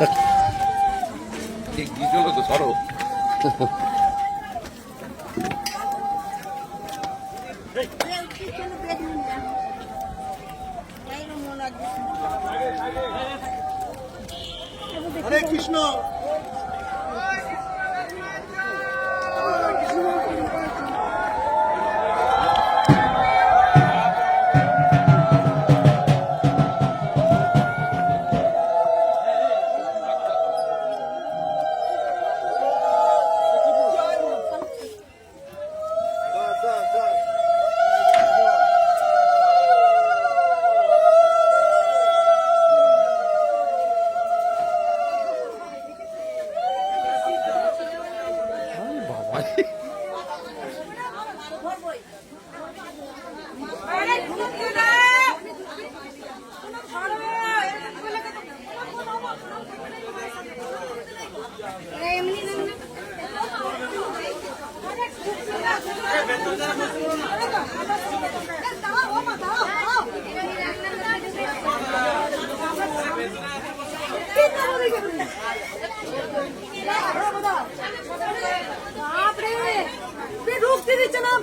কি চলো তো সরো। হরে কৃষ্ণ।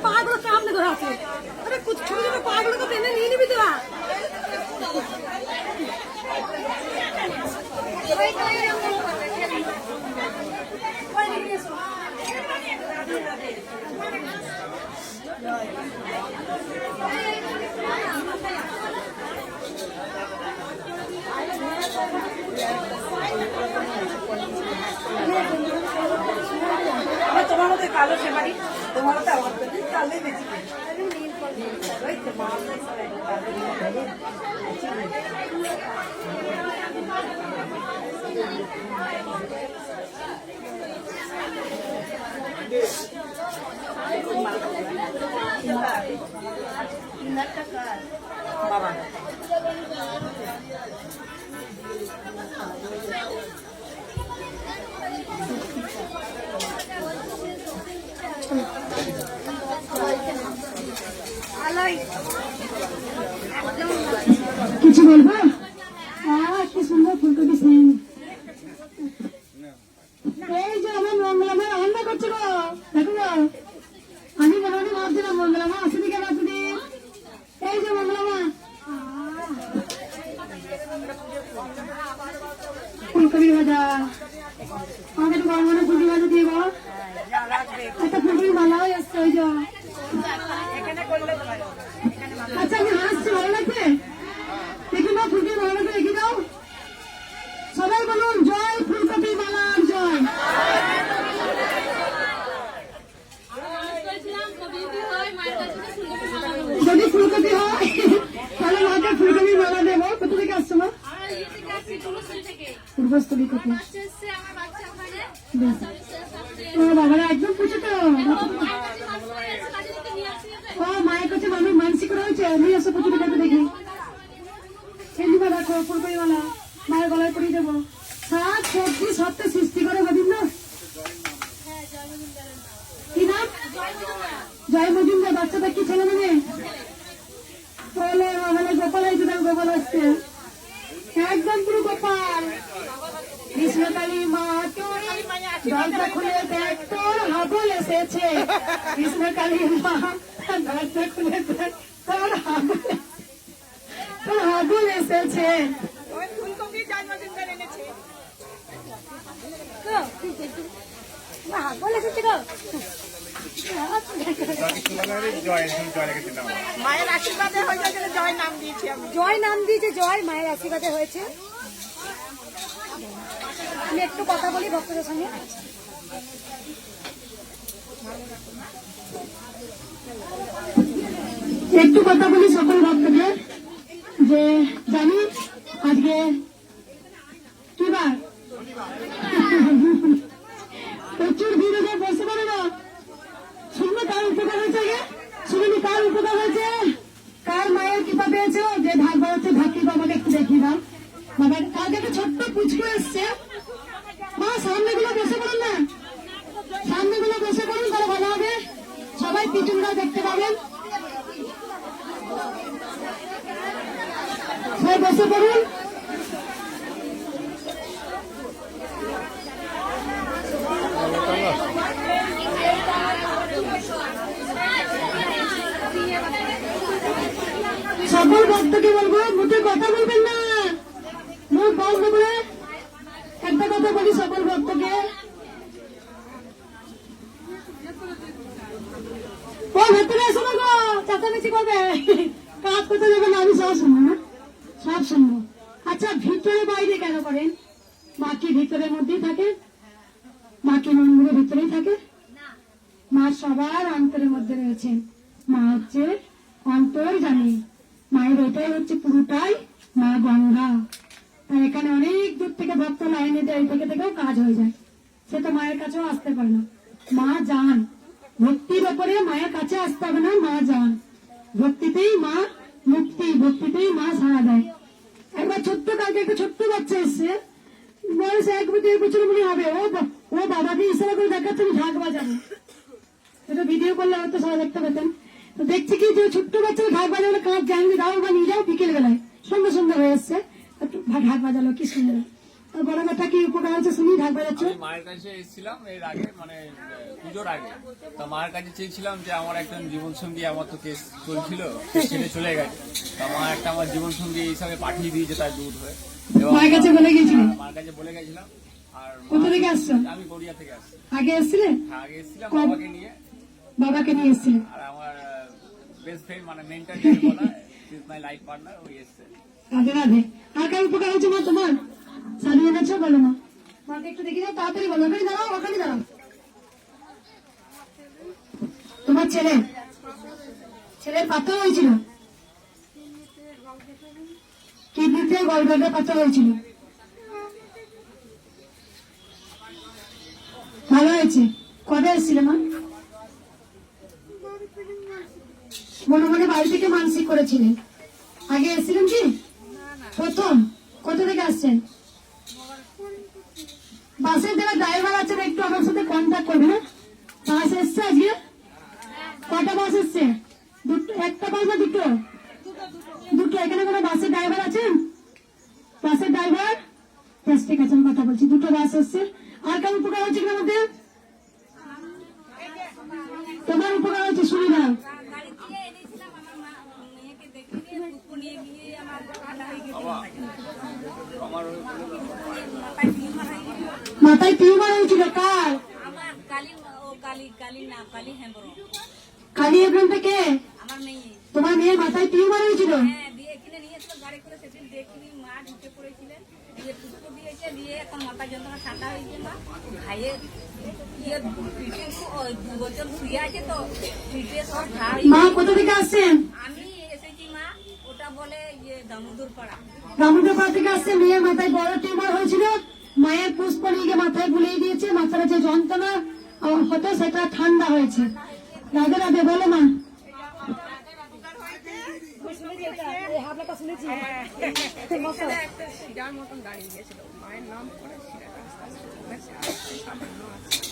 पागल काम नहीं करा थे। अरे कुछ छोटे छोटे पागल को पहने नहीं भी दिला। तुम्हारा तो कालो से बड़ी तुम्हारा तो आवाज़ करती काले में चिपके वही तुम्हारा तो बाबा কিছু বলবো? কি সুন্দর ফুলকপি সেন। এই যে আমার মঙ্গলামা রান্না করছে গো, দেখো গো। আমি মনে মনে ভাবছিলাম মঙ্গলামা আসেনি কেন এতদিন। এই যে মঙ্গলামা ফুলকপি ভাজা, আমাকে একটু গরম গরম ফুলকপি ভাজা দিয়ে গো। একটা ফুলকপি ভালো এসছে ওই যে। আচ্ছা আমি হাসছি, ভালো লাগছে? দেখি না ফুলকপি ভালো লাগছে, দেখি দাও সবাই বলুন জয় ফুলকপি মালার জয়। যদি ফুলকপি হয় তাহলে মাকে ফুলকপি মালা দেবো। কোথা থেকে আসছো মা? পূর্বস্থলী থেকে। বাবারা একদম পুজো তো মায়ের কাছে মানুষ মানসিক রয়েছে। আমি আসো পুজো দেখে দেখি এমনি দেখো ফুলকপি মালা মায়ের গলায় পরিয়ে দেবো। শাক সবজি সবটা সৃষ্টি করে গোবিন্দ। কি নাম? জয় মজুমদার। বাচ্চাটা কি ছেলে মেয়ে? বলে বাবালে গোপাল হয়েছে, তার গোপাল আসছে একদম পুরো গোপাল। কৃষ্ণকালী মা দরজা খুলে দেখ তোর হাবল এসেছে। কৃষ্ণকালী মা দরজা খুলে দেখ তোর হাবল এসেছে। মায়ের আশীর্বাদে হয়েছে, জয় নাম দিয়েছি আমি। জয় নাম দিয়েছে, জয় মায়ের আশীর্বাদে হয়েছে। আমি একটু কথা বলি ভক্তদের সঙ্গে। একটু কথা বলি সকল ভক্তদের যে জানি আজকে কি বার? প্রচুর ভিড় হয়ে বসে পারে না। শুনবে কার উপকার হয়েছে? শুনুনি কার উপকার হয়েছে, কার মায়ের কৃপা পেয়েছে যে ভাগ বাড়াচ্ছে। ভাগ্যি বাবাকে একটু দেখিয়ে দাও। বাবার কালকে একটা ছোট্ট পুচকু এসছে। মা সামনে গুলো বসে পড়ুন না, সামনে গুলো বসে পড়ুন, তাহলে ভালো হবে। সবাই পিছনটা দেখতে পাবেন। সবাই বসে পড়ুন। মন্ত্র বলি সকল ভক্তকে। ও ভেতরে এসো না গো, চেঁচামেচি করবে, কাজ করতে যাবে না, আমি সব শুনবো না, সব শুনবো। আচ্ছা ভিতরে বাইরে কেন করেন? মা কি ভিতরের মধ্যেই থাকে? মা কি মন্দিরের ভিতরেই থাকে? মা সবার অন্তরের মধ্যে রয়েছেন। মা হচ্ছে অন্তর জানে, মায়ের এটাই হচ্ছে পুরোটাই মা গঙ্গা। তাই এখানে অনেক দূর থেকে ভক্ত লাইনে দেয়, থেকে থেকেও কাজ হয়ে যায়, সে তো মায়ের কাছেও আসতে পারে না। মা যান, ভক্তির ওপরে মায়ের কাছে আসতে হবে না, মা যান। ভক্তিতেই মা মুক্তি, ভক্তিতেই মা সাড়া দেয়। একবার ছোট্ট কালকে একটা ছোট্ট বাচ্চা এসছে, বয়স 1-1.5 মনে হবে, ও বাবাকে ইশারা করে দেখাচ্ছে আমি ঢাক বাজাবো। এটা ভিডিও করলে হয়তো সবাই দেখতে পেতেন। তো দেখছি কি যে ছোট্ট বাচ্চারা ঢাক বাজালে কাজ জানবি দাও বা নিয়ে যাও, বিকেল বেলায় সুন্দর সুন্দর হয়ে এসছে, ঢাক বাজালো কি সুন্দর। বড় কথা কি উপকার হচ্ছে শুনি, ঢাক বাজাচ্ছ। আমি মায়ের কাছে এসেছিলাম এর আগে, মানে পুজোর আগে। তা মায়ের কাছে চেয়েছিলাম যে আমার একজন জীবন সঙ্গী, আমার তো কেস চলছিল, ছেড়ে চলে গেছে। তা মা একটা আমার জীবন সঙ্গী হিসাবে পাঠিয়ে দিয়েছে তার দূর হয়ে। এবং মায়ের কাছে বলে গিয়েছিলেন? মায়ের কাছে বলে গেছিলাম। আর কোথা থেকে আসছো? আমি গড়িয়া থেকে আসছি। আগে এসছিলেন? হ্যাঁ, আগে এসেছিলাম বাবাকে নিয়ে। বাবাকে নিয়ে এসছিলেন? আর আমার বেস্ট ফ্রেন্ড, মানে মেন্টর যেটা বলা, ইজ মাই লাইফ পার্টনার, ওই এসছে। রাধে রাধে। আর কার উপকার হচ্ছে মা তোমার? সারিয়ে এনেছো, বলো না। মাকে একটু দেখি দাও, তাড়াতাড়ি বলো। ওখানে দাঁড়াও, ওখানে দাঁড়াও। তোমার ছেলের পাথর হয়েছিল, কিডনিতে গলব্লাডারে পাথর হয়েছিল, ভালো হয়েছে। কবে এসেছিল মা? মনে মনে বাড়ি থেকে মানসিক করেছিলেন, আগে এসেছিলেন কি প্রথম? কোথা থেকে আসছেন? বাসের যারা ড্রাইভার আছেন একটু আমার সাথে কন্ট্যাক্ট করবেন। বাস এসছে আজকে? কটা বাস এসছে? একটা বাস না দুটো? দুটো। এখানে কোনো বাসের ড্রাইভার আছেন? বাসের ড্রাইভার? বেশ ঠিক আছে, আমি কথা বলছি। দুটো বাস এসছে। আর কার উপকার হচ্ছে কিনা মধ্যে? তোমার উপকার হচ্ছে, শুনি না। মাথায় টিউমার হয়েছিল কার? কালী হেমব্রমটা কে? তোমার মেয়ের মাথায় টিউমার হয়েছিল? মা কোথা থেকে আসছেন? দামোদর পাড়া থেকে আসছে। মেয়ের মাথায় বড় টিউমার হয়েছিল, মায়ের পুষ্প নিয়ে মাথায় বুলিয়ে দিয়েছে, মাথার যে যন্ত্রণা হতো সেটা ঠান্ডা হয়েছে। রাধে রাধে, বলো মা।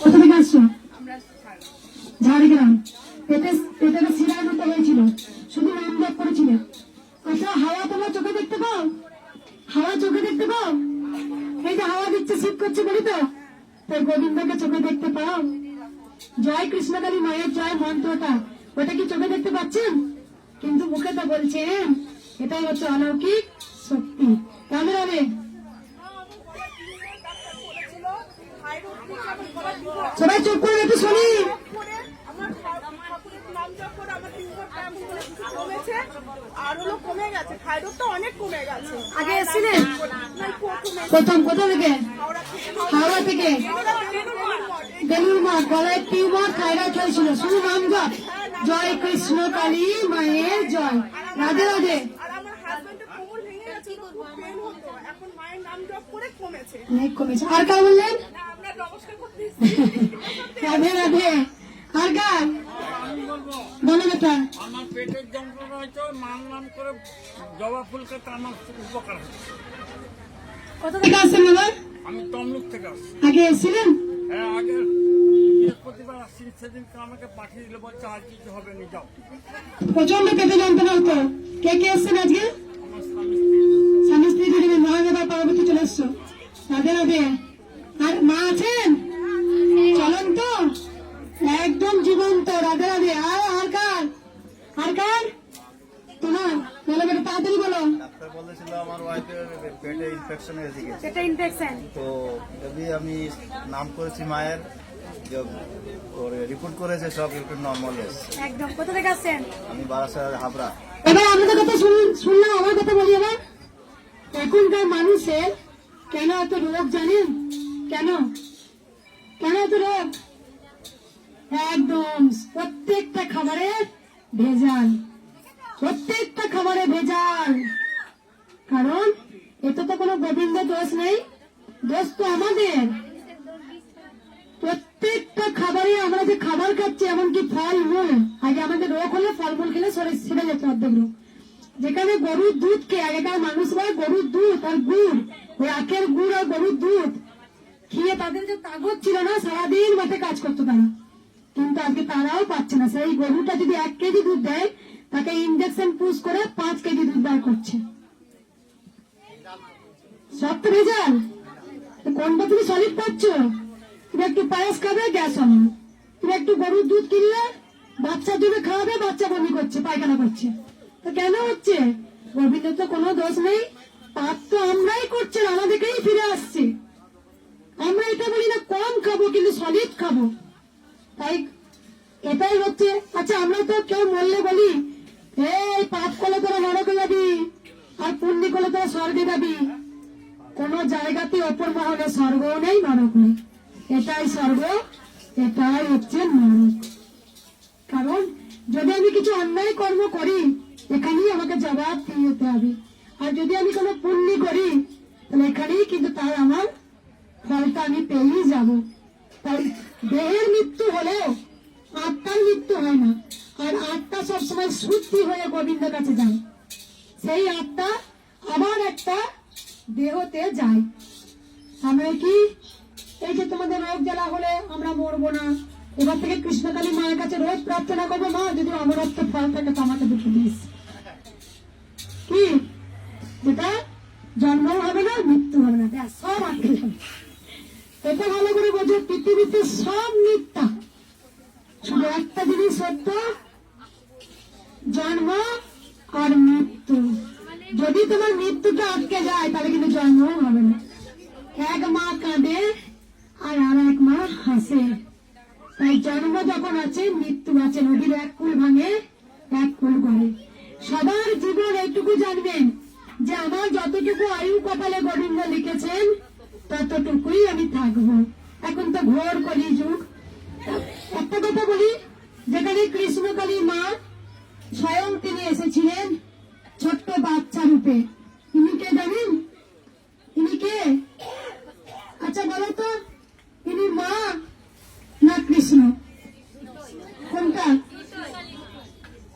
কোথা থেকে আসছো? ঝাড়গ্রাম। পেটে শিরার মতো হয়েছিল, শুধু নাম জপ করেছিলেন। আচ্ছা, হাওয়া তোমার চোখে দেখতে পাও? হাওয়া চোখে দেখতে পাও? এই যে হাওয়া দিচ্ছে, শীত করছে বলি তো, তাই গোবিন্দকে চোখে দেখতে পাও? জয় কৃষ্ণকালী মায়ের জয় মন্ত্রটা, ওটা কি চোখে দেখতে পাচ্ছেন? কিন্তু মুখে তো বলছেন। এটাই হচ্ছে অলৌকিক শক্তি। রাধে রাধে। সবাই চুপ করে একটু শুনি। আর হলো কমে গেছে, থাইরয়েডটা অনেক কমে গেছে। আগে এসেছিলেন? প্রথম কোথা থেকে? হাওড়া থেকে। বেলুর মঠ। গলায় টিউমার, থাইরয়েড হয়েছিল, শুধু নাম জপ, জয় কৃষ্ণ কালী মায়ের জয়। রাধে রাধে। আর আমার হাজবেন্ডের কোমর ভেঙে গেছে, খুব পেন হতো, এখন মায়ের নাম জপ করে কমেছে। অনেক কমেছে। আর কার বললেন? আমরা নমস্কার করতে রাধে রাধে। আর কার বলো বেটা? আমার পেটের যন্ত্রণা হয়তো মার নাম করে জবা ফুল খেতে আমার উপকার হচ্ছে। কোথা থেকে আসছেন বাবা? আমি তমলুক থেকে আসছি। আগে এসেছিলেন? হ্যাঁ, আগে বৃহস্পতিবার আসছি, সেদিনকে আমাকে পাঠিয়ে দিলে, বলছে আর কিছু হবে না, যাও। প্রচন্ড পেটে যন্ত্রণা হতো। কে কে এসছেন আজকে? আমার স্বামী স্বামী স্ত্রী দুজনে মহাদেবার পার্বতী চলে এসছো। রাধে রাধে। আর মা আছেন চলন্ত, একদম জীবন্ত। রাধে রাধে। আর কার? আর কার? তোমার বলো বেটা। তাড়াতাড়ি বলো। ডাক্তার বলেছিল আমার ওয়াইফের পেটে ইনফেকশন হয়েছে গেছে। সেটা ইনফেকশন। তো যদি আমি নাম করেছি মায়ের, যে রিপোর্ট করেছে সব একটু নর্মাল এসছে। একদম। কোথা থেকে আসছেন? আমি বারাসাত হাবড়া। এবার আমাদের কথা শুনলাম, আমার কথা বলি এবার। এখনকার মানুষের কেন এত রোগ জানেন? কেন কেন এত রোগ? একদম প্রত্যেকটা খাবারে ভেজাল, প্রত্যেকটা খাবারে ভেজাল। কারণ এতে তো কোনো গোবিন্দ দোষ নেই, দোষ তো আমাদের। প্রত্যেকটা খাবারে আমরা যে খাবার খাচ্ছি, এমনকি ফল মূল, আগে আমাদের রোগ হলে ফলমূল খেলে শরীর ছেড়ে যেত অর্ধেক রোগ। যেখানে গরুর দুধ খেয়ে, আগেকার মানুষরা গরুর দুধ আর গুড়, ওই আখের গুড় আর গরুর দুধ খেয়ে তাদের যে তাগত ছিল না, সারাদিন মাঠে কাজ করতো তারা। কিন্তু আজকে তারাও পাচ্ছে না। সেই গরুটা যদি 1 কেজি দুধ দেয়, তাকে ইঞ্জেকশন পুশ করে 5 কেজি দুধ বার করছে। সব তো ভেজাল। কোনটা তুমি সলিড পাচ্ছ? তুমি একটু পায়েস খাবে, গ্যাস হবে। তুমি একটু গরুর দুধ কিনলে, বাচ্চার দুধে খাওয়াবে, বাচ্চা বমি করছে, পায়খানা করছে। তো কেন হচ্ছে? গোবিন্দের তো কোনো দোষ নেই, পাপ তো আমরাই করছেন, আমাদেরকেই ফিরে আসছে। আমরা এটা বলি না কম খাবো, কিন্তু সলিড খাবো। তাই এটাই হচ্ছে। আচ্ছা, আমরা তো কেউ মরলে বলি, এই পাপ করলে তোরা নরকে যাবি, আর পুণ্য করলে তোরা স্বর্গে যাবি। কোন জায়গাতে অপর মহলে স্বর্গও নেই, নরক নেই। এটাই স্বর্গ, এটাই হচ্ছে নরক। কারণ যদি আমি কিছু অন্যায় কর্ম করি, এখানেই আমাকে জবাব দিয়ে যেতে হবে। আর যদি আমি কোনো পুণ্য করি, তাহলে এখানেই কিন্তু তার আমার ফলটা আমি পেয়েই যাব। তাই দেহের মৃত্যু হলেও আত্মার মৃত্যু হয় না। আর আত্মা সবসময় শুদ্ধি হয়ে গোবিন্দের কাছে যায়। সেই আত্মা আবার একটা দেহতে যায়। আমরা কি এই যে তোমাদের রোগ জ্বালা হলে আমরা মরবো না, এবার থেকে কৃষ্ণকালী মায়ের কাছে রোজ প্রার্থনা করবো, মা যদি অমরত্ব ফল থাকে তো আমাকে দুটো দিস। কি যেটা জন্মও হবে না, মৃত্যু হবে না, সব আটকে যাবে। এটা ভালো করে বোঝো, পৃথিবীতে সব মিথ্যা, শুধু একটা জিনিস সত্য, জন্ম আর মৃত্যু। যদি তোমার মৃত্যুটা আটকে যায়, তাহলে কিন্তু জন্মও হবে না। এক মা কাঁদে আর এক মা হাসে। তাই জন্ম যখন আছে, মৃত্যু আছে। নদীর এক কুল ভাঙে, এক কুল গড়ে। সবার জীবন এইটুকু জানবেন যে আমার যতটুকু আয়ু কপালে গোবিন্দ লিখেছেন, ততটুকুই আমি থাকবো। এখন তো ঘোর কলি যুগ। একটা কথা বলি, যেখানে কৃষ্ণকালী মা স্বয়ং তিনি এসেছিলেন ছোট্ট বাচ্চা রূপে। ইনি কে জানেন? ইনি কে? আচ্ছা বলো তো, ইনি মা না কৃষ্ণ? কোনটা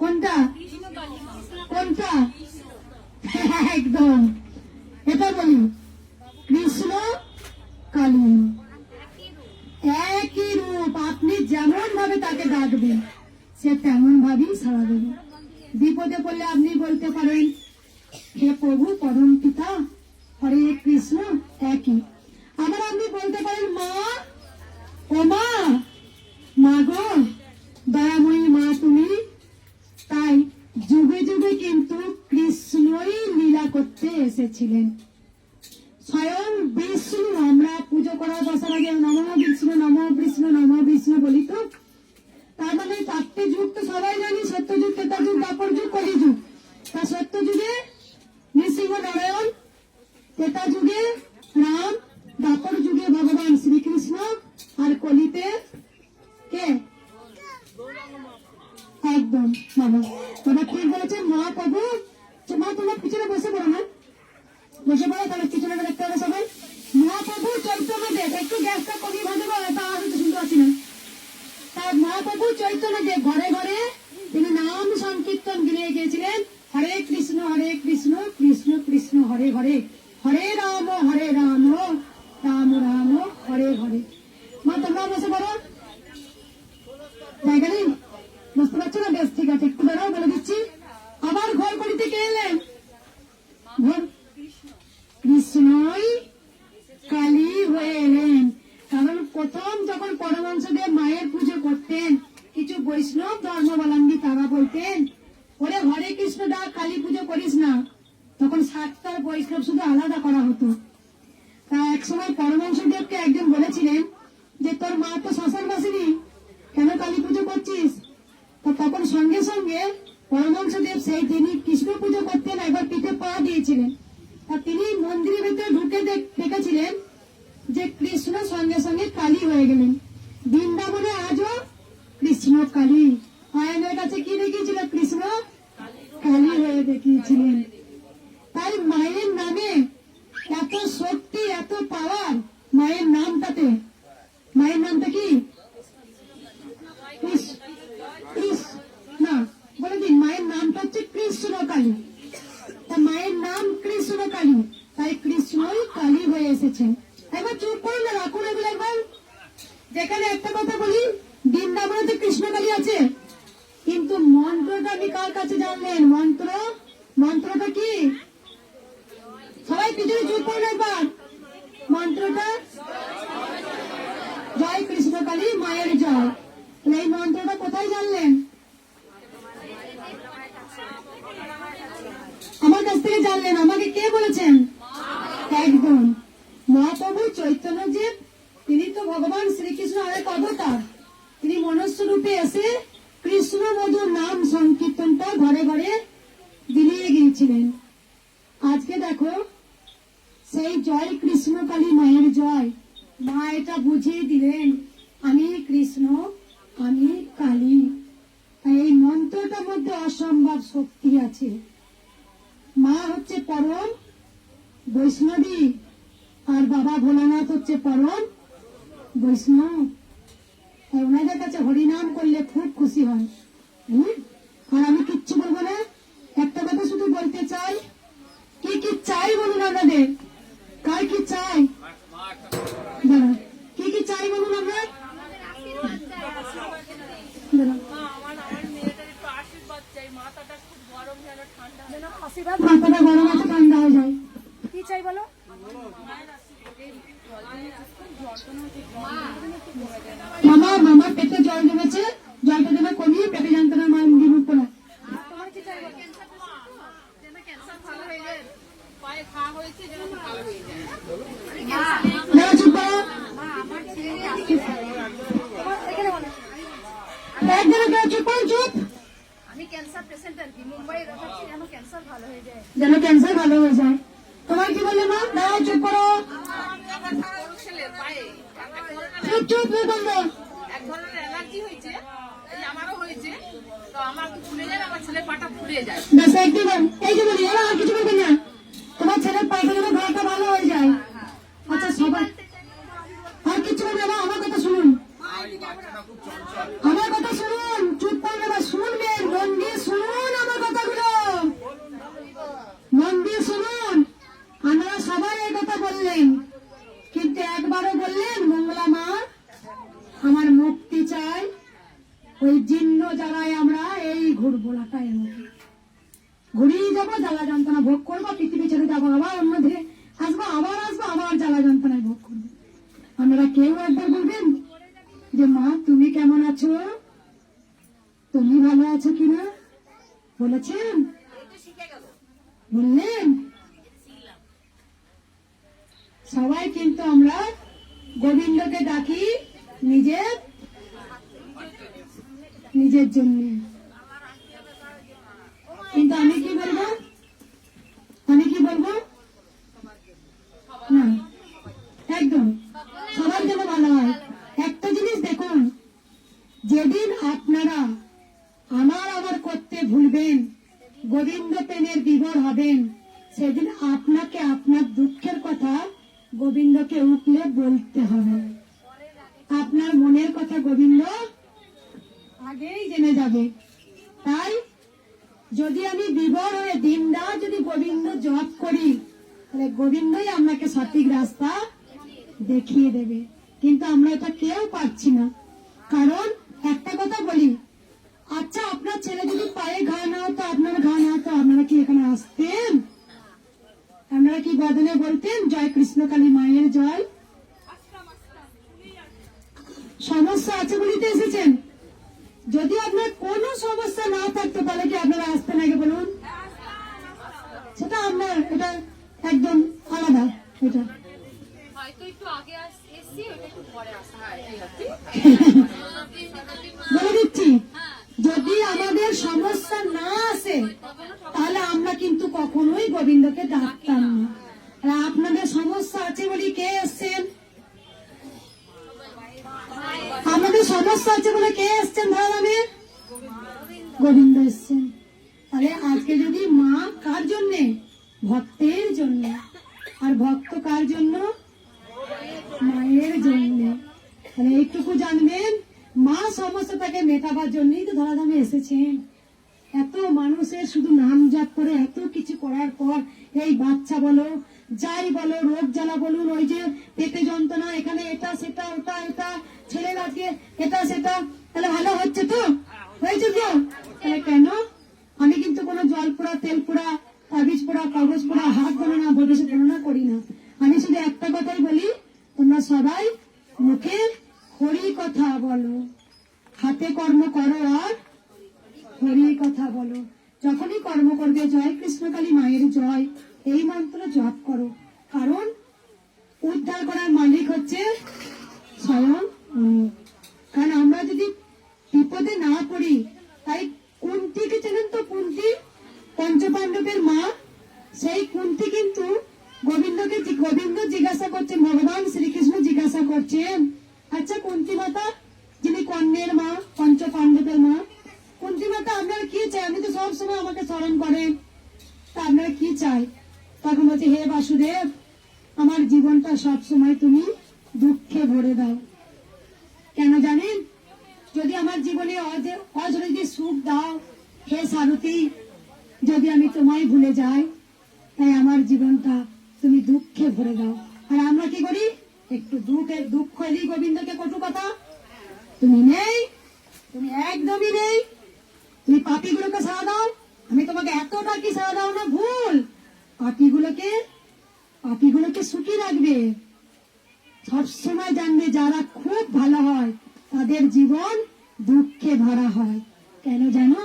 কোনটা কোনটা? একদম এটা বলি, কৃষ্ণ কালী একই রূপ। আপনি যেমন ভাবে তাকে ডাকবেন, সে তেমন ভাবেই সাড়া দেবে। বিপদে পড়লে আপনি বলতে পারেন, হে প্রভু পরম পিতা হরে কৃষ্ণ, একই। আবার আপনি বলতে পারেন, মা ও মা, মা গো দয়াময়ী মা তুমি। তাই যুগে যুগে কিন্তু কৃষ্ণই লীলা করতে এসেছিলেন। স্বয়ং বিষ্ণু, আমরা পুজো করার বসার আগে নমঃ বিষ্ণু নমঃ বিষ্ণু নমঃ বিষ্ণু বলি তো। তার মানে 4টে যুগ তো সবাই জানি, সত্যযুগ, ত্রেতাযুগ, দ্বাপর যুগ, কলিযুগ। তা সত্য যুগে নৃসিংহ নারায়ণ, ত্রেতা যুগে রাম, দ্বাপর যুগে ভগবান শ্রীকৃষ্ণ, আর কলিতে কে? একদম বাবা, বাবা ঠিক বলেছেন। মহাপ্রভু, মা তোমার পিছনে বসে পড়ো না, বসে পড়ো, তাহলে পিছনে দেখতে হবে সবাই। মহাপ্রভু চৈতন্যদেব, একটু গ্যাসটা কমিয়ে ভাজবো, তা আমি তো শুনতে পাচ্ছি না। তার মহাপ্রভু চৈতন্যদেব ঘরে ঘরে তিনি নাম সংকীর্তন গিয়ে গিয়েছিলেন, হরে কৃষ্ণ কৃষ্ণ কৃষ্ণ হরে হরে, হরে রাম রাম রাম হরে হরে। মা তোমরা বসে পড়ো, জায়গা নেই, বুঝতে পারছো না? বেশ ঠিক আছে, একটু বেরো, বলে দিচ্ছি। আবার ঘর করিতে কে এলেন? কৃষ্ণই কালী হয়ে এলেন। কারণ প্রথম যখন পরমহংসদেব মায়ের পুজো করতেন, কিছু বৈষ্ণব ধর্মাবলম্বী তারা বলতেন, ওরে হরে কৃষ্ণ ডাক, কালী পুজো করিস না। একসময় পরমহংসদেবকে একজন বলেছিলেন যে তোর মা তো শ্মশান বাসিনী, কেন কালী পুজো করছিস? তো তখন সঙ্গে সঙ্গে পরমহংসদেব সেই তিনি কৃষ্ণ পুজো করতেন, একবার পিঠে পা দিয়েছিলেন। আর তিনি মন্দিরের ভিতরে ঢুকে দেখেছিলেন যে কৃষ্ণ সঙ্গে সঙ্গে কালী হয়ে গেলেন। বৃন্দাবনে আজও কৃষ্ণ কালী, মায়ের কাছে কি দেখিয়েছিল? কৃষ্ণ কালী হয়ে দেখিয়েছিলেন। তাই মায়ের নামে এত শক্তি, এত পাওয়ার মায়ের নামটাতে। মায়ের নামটা কি? না, বলে দিন, মায়ের নামটা হচ্ছে কৃষ্ণ কালী। তা মায়ের নাম কৃষ্ণ কালী, তাই কৃষ্ণই কালী হয়ে এসেছেন। একবার চুপ করুন না, রাখুন এগুলো একবার। যেখানে একটা কথা বলি, বৃন্দাবনে তো কৃষ্ণ কালী আছে, কিন্তু মন্ত্রটা আপনি কার কাছে জানলেন? মন্ত্রটা কি? সবাই পিছনে চুপ করুন একবার। মন্ত্রটা জয় কৃষ্ণ কালী মায়ের জয়। এই মন্ত্রটা কোথায় জানলেন? আমার কাছ থেকে জানলেন। আমাকে কে বলেছেন? একদম মহাপ্রভু চৈতন্যদেব, তিনি তো ভগবান শ্রীকৃষ্ণ আরেক অবতার। তিনি মনুষ্য রূপে এসে কৃষ্ণ মধুর নাম সংকীর্তনটা ঘরে ঘরে বিলিয়ে গিয়েছিলেন। আজকে দেখো, সেই জয় কৃষ্ণ কালী মায়ের জয়, মা এটা বুঝিয়ে দিলেন, আমি কৃষ্ণ, আমি কালী। এই মন্ত্রটার মধ্যে অসম্ভব শক্তি আছে। মা হচ্ছে পরম বৈষ্ণবী, আর বাবা ভোলানাথ হচ্ছে পরম বৈষ্ণব। আর ওনাদের কাছে হরিনাম করলে খুব খুশি হয়। আর আমি কিচ্ছু বলবো না, একটা কথা শুধু বলতে চাই। কি কি চাই বলুন আপনাদের? কার কি চাই? কি কি চাই বলুন আমরা? মাথাটা গরম আছে, ঠান্ডা হয়ে যায়। কি চাই বলো? মামা পেটে জল জমেছে, জলটা যেন কমিয়ে পেটে যন্ত্রণা রিমুভ করা। চুপ করো, একজনে চুপ করো, চুপ। আমি ক্যান্সার পেশেন্ট আর কি, মুম্বাই দেখাচ্ছি, যেন ক্যান্সার ভালো হয়ে যায়। যেন ক্যান্সার ভালো হয়ে যায়। তোমার কি বললে মা? দাও, চুপ করো, চুপ চুপ বললো। এক ধরনের অ্যালার্জি হয়েছে, এই আমারও হয়েছে, তো আমার তো ফুলে যায়, আমার ছেলে পাটা ফুলে যায়। ব্যাস একদম, এই যে বলি, আর কিছু বলবেন না। তোমার ছেলের পায়খানা যেন ঘরটা ভালো হয়ে যায়। আচ্ছা সবাই আর কিছু বলবে না, আমার কথা শুনুন, আমার কথা শুনুন। চুপ করবে না, শুনবেন, মন দিয়ে শুনুন আমার কথাগুলো, মন দিয়ে শুনুন। আপনারা সবাই এই কথা বললেন, কিন্তু একবারও বললেন মঙ্গলা মা আমার মুক্তি চাই। ওই জিন্ন জ্বালায় আমরা এই ঘুরবোলাটায় ঘুরিয়ে যাবো, জ্বালা যন্ত্রণা ভোগ করবো, পৃথিবী ছেড়ে যাবো, আবার অন্যদিকে আসবো, আবার জ্বালা যন্ত্রণায় ভোগ করবো। আপনারা কেউ একবার বলবেন যে মা তুমি কেমন আছো, তুমি ভালো আছো কিনা? বলেছেন? বললেন? সবাই কিন্তু আমরা গোবিন্দকে ডাকি নিজের জন্য, কিন্তু আমি কি বলবো না, একদম সবার জন্য ভালো হয়। একটা জিনিস দেখুন, যেদিন আপনারা আমার করতে ভুলবেন, গোবিন্দ প্রেমের বিভোর হবেন, সেদিন আপনাকে আপনার দুঃখের কথা গোবিন্দকে উঠলে বলতে হবে। আপনার মনের কথা গোবিন্দ আগেই জেনে যাবে। তাই যদি আমি বিভোর হয়ে দিনরাত যদি গোবিন্দ জপ করি, তাহলে গোবিন্দই আপনাকে সঠিক রাস্তা দেখিয়ে দেবে। কিন্তু আমরা এটা কেউ পাচ্ছি না। কারণ একটা কথা বলি, আচ্ছা আপনার ছেলে যদি পায়ে ঘা না হতো, আপনার ঘা না হতো, আপনারা কি এখানে আসতেন? আপনারা কি বদলে বলতেন জয় কৃষ্ণ কালী মায়ের জয়? সমস্যা আছে বলিতে এসেছেন। যদি আপনার কোনো সমস্যা না থাকতো, তাহলে কি আপনারা আসতেন আগে বলুন? সেটা আপনার, এটা একদম আলাদা। এটা হয়তো একটু আগে এসছি, ওইটা একটু পরে আসা হয় এই আর কি। বলে দিচ্ছি, যদি আমাদের সমস্যা না আসে তাহলে আমরা কিন্তু কখনোই গোবিন্দকে ডাকতাম না। আর আপনাদের সমস্যা আছে বলে কে এসছেন? আমাদের সমস্যা আছে বলে কে এসছেন? ধরাধামে গোবিন্দ এসছেন। তাহলে আজকে যদি মা কার জন্যে? ভক্তের জন্য। আর ভক্ত কার জন্য? মায়ের জন্য। তাহলে এইটুকু জানবেন, মা সমস্যাটাকে মেটাবার জন্যই তো ধরাধামে এসেছেন। এত মানুষের শুধু নাম জাপ করে এত কিছু করার পর এই বাচ্চা বলো, যাই বলো, রোগ জ্বালা বলুন, ওই যে পেটে যন্ত্রণা, এখানে এটা সেটা, ওটা এটা, ছেলের আজকে এটা সেটা, তাহলে ভালো হচ্ছে তো? হয়েছে তো? তাহলে কেন? আমি কিন্তু কোনো জল পোড়া, তেল পোড়া, তাবিজ পোড়া, কাগজ পোড়া, হাত গণনা, ভবিষ্যৎ গণনা করি না। আমি শুধু একটা কথাই বলি, তোমরা সবাই মুখে হরি কথা বলো, হাতে কর্ম করো আর হরি কথা বলো। যখনই কর্ম করবে জয় কৃষ্ণকালী মায়ের জয় এই মন্ত্র জপ করো। কারণ উদ্ধার করার মালিক হচ্ছে স্বয়ং উনি। কারণ আমরা যদি বিপদে না পড়ি, তাই কুন্তিকে চেনেন তো? কুন্তি পঞ্চপাণ্ডবের মা। সেই কুন্তি কিন্তু গোবিন্দ জিজ্ঞাসা করছেন, ভগবান শ্রীকৃষ্ণ জিজ্ঞাসা করছেন, আচ্ছা কুন্তি মাতা, যিনি কর্ণের মা, পঞ্চপাণ্ডবের মা, কুন্তি মাতা আপনারা কি চাই? আপনি তো সবসময় আমাকে স্মরণ করেন, তা আপনারা কি চাই? তখন বলছে, হে বাসুদেব, আমার জীবনটা সবসময় তুমি দুঃখে ভরে দাও। কেন জানেন? যদি আমার জীবনে অজরদি সুখ দাও, হে সারথী, যদি আমি তোমায় ভুলে যাই, তাই আমার জীবনটা তুমি দুঃখে ভরে দাও। আর আমরা কি করি? একটু দুঃখ এলি গোবিন্দকে কটু কথা, তুমি নেই, তুমি একদমই নেই, তুমি পাপীগুলোকে সাড়া দাও। আমি তোমাকে এতটা কি সাড়া দাও না? ভুল। পাপীগুলোকে সুখী রাখবে। সবসময় জানবে যারা খুব ভালো হয় তাদের জীবন দুঃখে ভরা হয়। কেন জানো?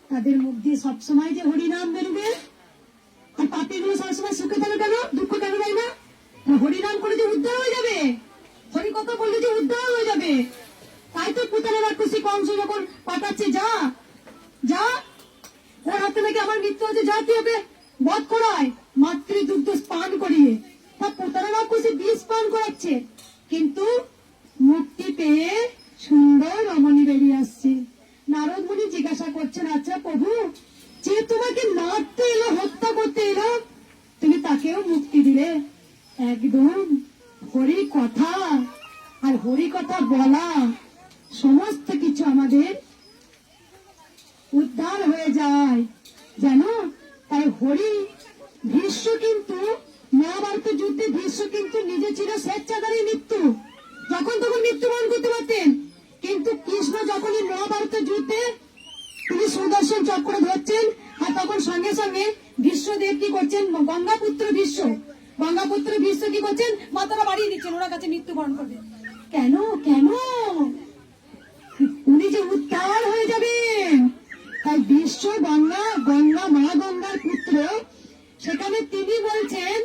তাদের মুখ দিয়ে সবসময় যে হরিনাম বেরোবে। আর পাপীগুলো সবসময় সুখে থাকে কেন? দুঃখ কেন দেয় না? হরিনাম করে যে উদ্ধার হয়ে যাবে, হরি কথা বললে যে উদ্ধার হয়ে যাবে। তাই তো পুতানের রাক্ষসী কংস যখন পাঠাচ্ছে, যা যা, ওর হাতে নাকি আমার মৃত্যু হচ্ছে, যা তুই ওকে বধ করায়, মাতৃদুগ্ধ পান করিয়ে। তা পুতানের রাক্ষসী বিষ পান করাচ্ছে, কিন্তু মুক্তি পেয়ে সুন্দর রমণী বেরিয়ে আসছে। নারদ মুনি জিজ্ঞাসা করছেন, আচ্ছা প্রভু, যে তোমাকে মারতে এলো, হত্যা করতে এলো, তুমি তাকেও মুক্তি দিলে? একদম হরি কথা আর হরি কথা বলা সমস্ত কিছু আমাদের উদ্ধার হয়ে যায়, জানো? তাই হরি ভীষ্ম কিন্তু মহাভারত যুদ্ধে ভীষ্ম কিন্তু নিজে ছিল স্বেচ্ছাচারী মৃত্যু, যখন তখন মৃত্যুবরণ করতে পারতেন। কিন্তু কৃষ্ণ যখনই মহাভারত যুদ্ধে তিনি সুদর্শন চক্র ধরছেন, আর তখন সঙ্গে সঙ্গে ভীষ্মদেব কি করছেন? গঙ্গাপুত্র ভীষ্ম কি করছেন? মাথাটা বাড়িয়ে দিচ্ছেন, ওরা কাছে মৃত্যুবরণ করবে। কেন? কেন? উনি যে উদ্ধার হয়ে যাবেন। তাই বিশ্ব গঙ্গা মা গঙ্গার পুত্র, সেখানে তিনি বলছেন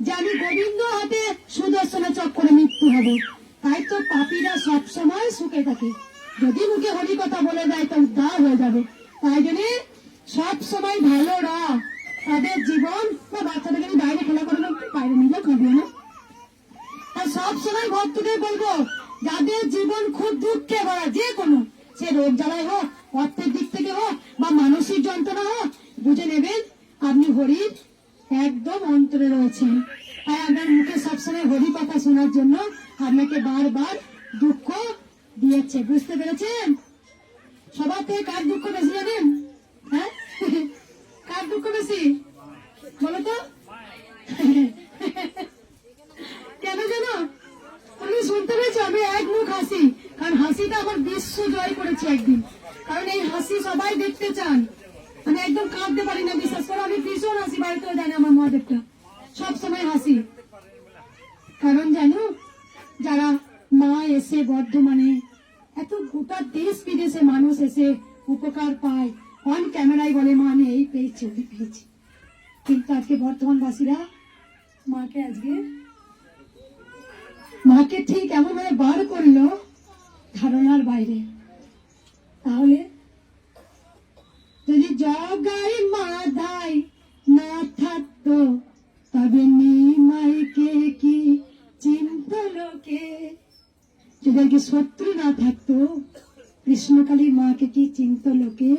যে আমি গোবিন্দ হাতে সুদর্শন চক্রে মৃত্যু হবে। তাই তো পাপীরা সবসময় সুখে থাকে, যদি মুখে হরি কথা বলে দেয় তো উদ্ধার হয়ে যাবে। তাই জন্য সবসময় ভালোরা তাদের জীবন, বা বাচ্চাদেরকে আমি বাইরে খেলা করে না, বাইরে নিলে খাবে না। আর সবসময় ভক্তদের বলবো, যাদের জীবন খুব দুঃখে ভরা, যে কোনো, সে রোগ জ্বালায় হোক, অর্থের দিক থেকে হোক, বা মানসিক যন্ত্রণা হোক, বুঝে নেবেন আপনি হরির একদম অন্তরে রয়েছেন। তাই আপনার মুখে সবসময় হরি কথা শোনার জন্য আপনাকে বারবার দুঃখ দিয়েছে। বুঝতে পেরেছেন? সবার থেকে কার দুঃখ বেশি জানেন? হ্যাঁ, কার দুঃখ বেশি বলো তো? কেন জানো? তুমি শুনতে পেয়েছো? আমি এক মুখ হাসি, কারণ হাসিটা আমার বিশ্ব জয় করেছে একদিন। কারণ এই হাসি সবাই দেখতে চান। আমি একদম কাঁদতে পারি না, বিশ্বাস করো। আমি ভীষণ হাসি, বাড়িতেও জানে আমার মহাদেবটা সবসময় হাসি। কারণ জানো, যারা মা এসে বর্ধমানে এত গোটা দেশ বিদেশে মানুষ এসে উপকার পায়, অন ক্যামেরায় বলে মা আমি এই পেয়েছি ওই পেয়েছি, কিন্তু আজকে বর্ধমানবাসীরা মাকে আজকে মাকে ঠিক এমন ভাবে বার করলো ধারণার বাইরে। তাহলে যদি জগাই মাধাই না থাকতো তবে নিমাইকে কি চিন্ত লোকে। যদি আর কি শত্রু না থাকতো কৃষ্ণকালী মাকে কি চিন্ত লোকে।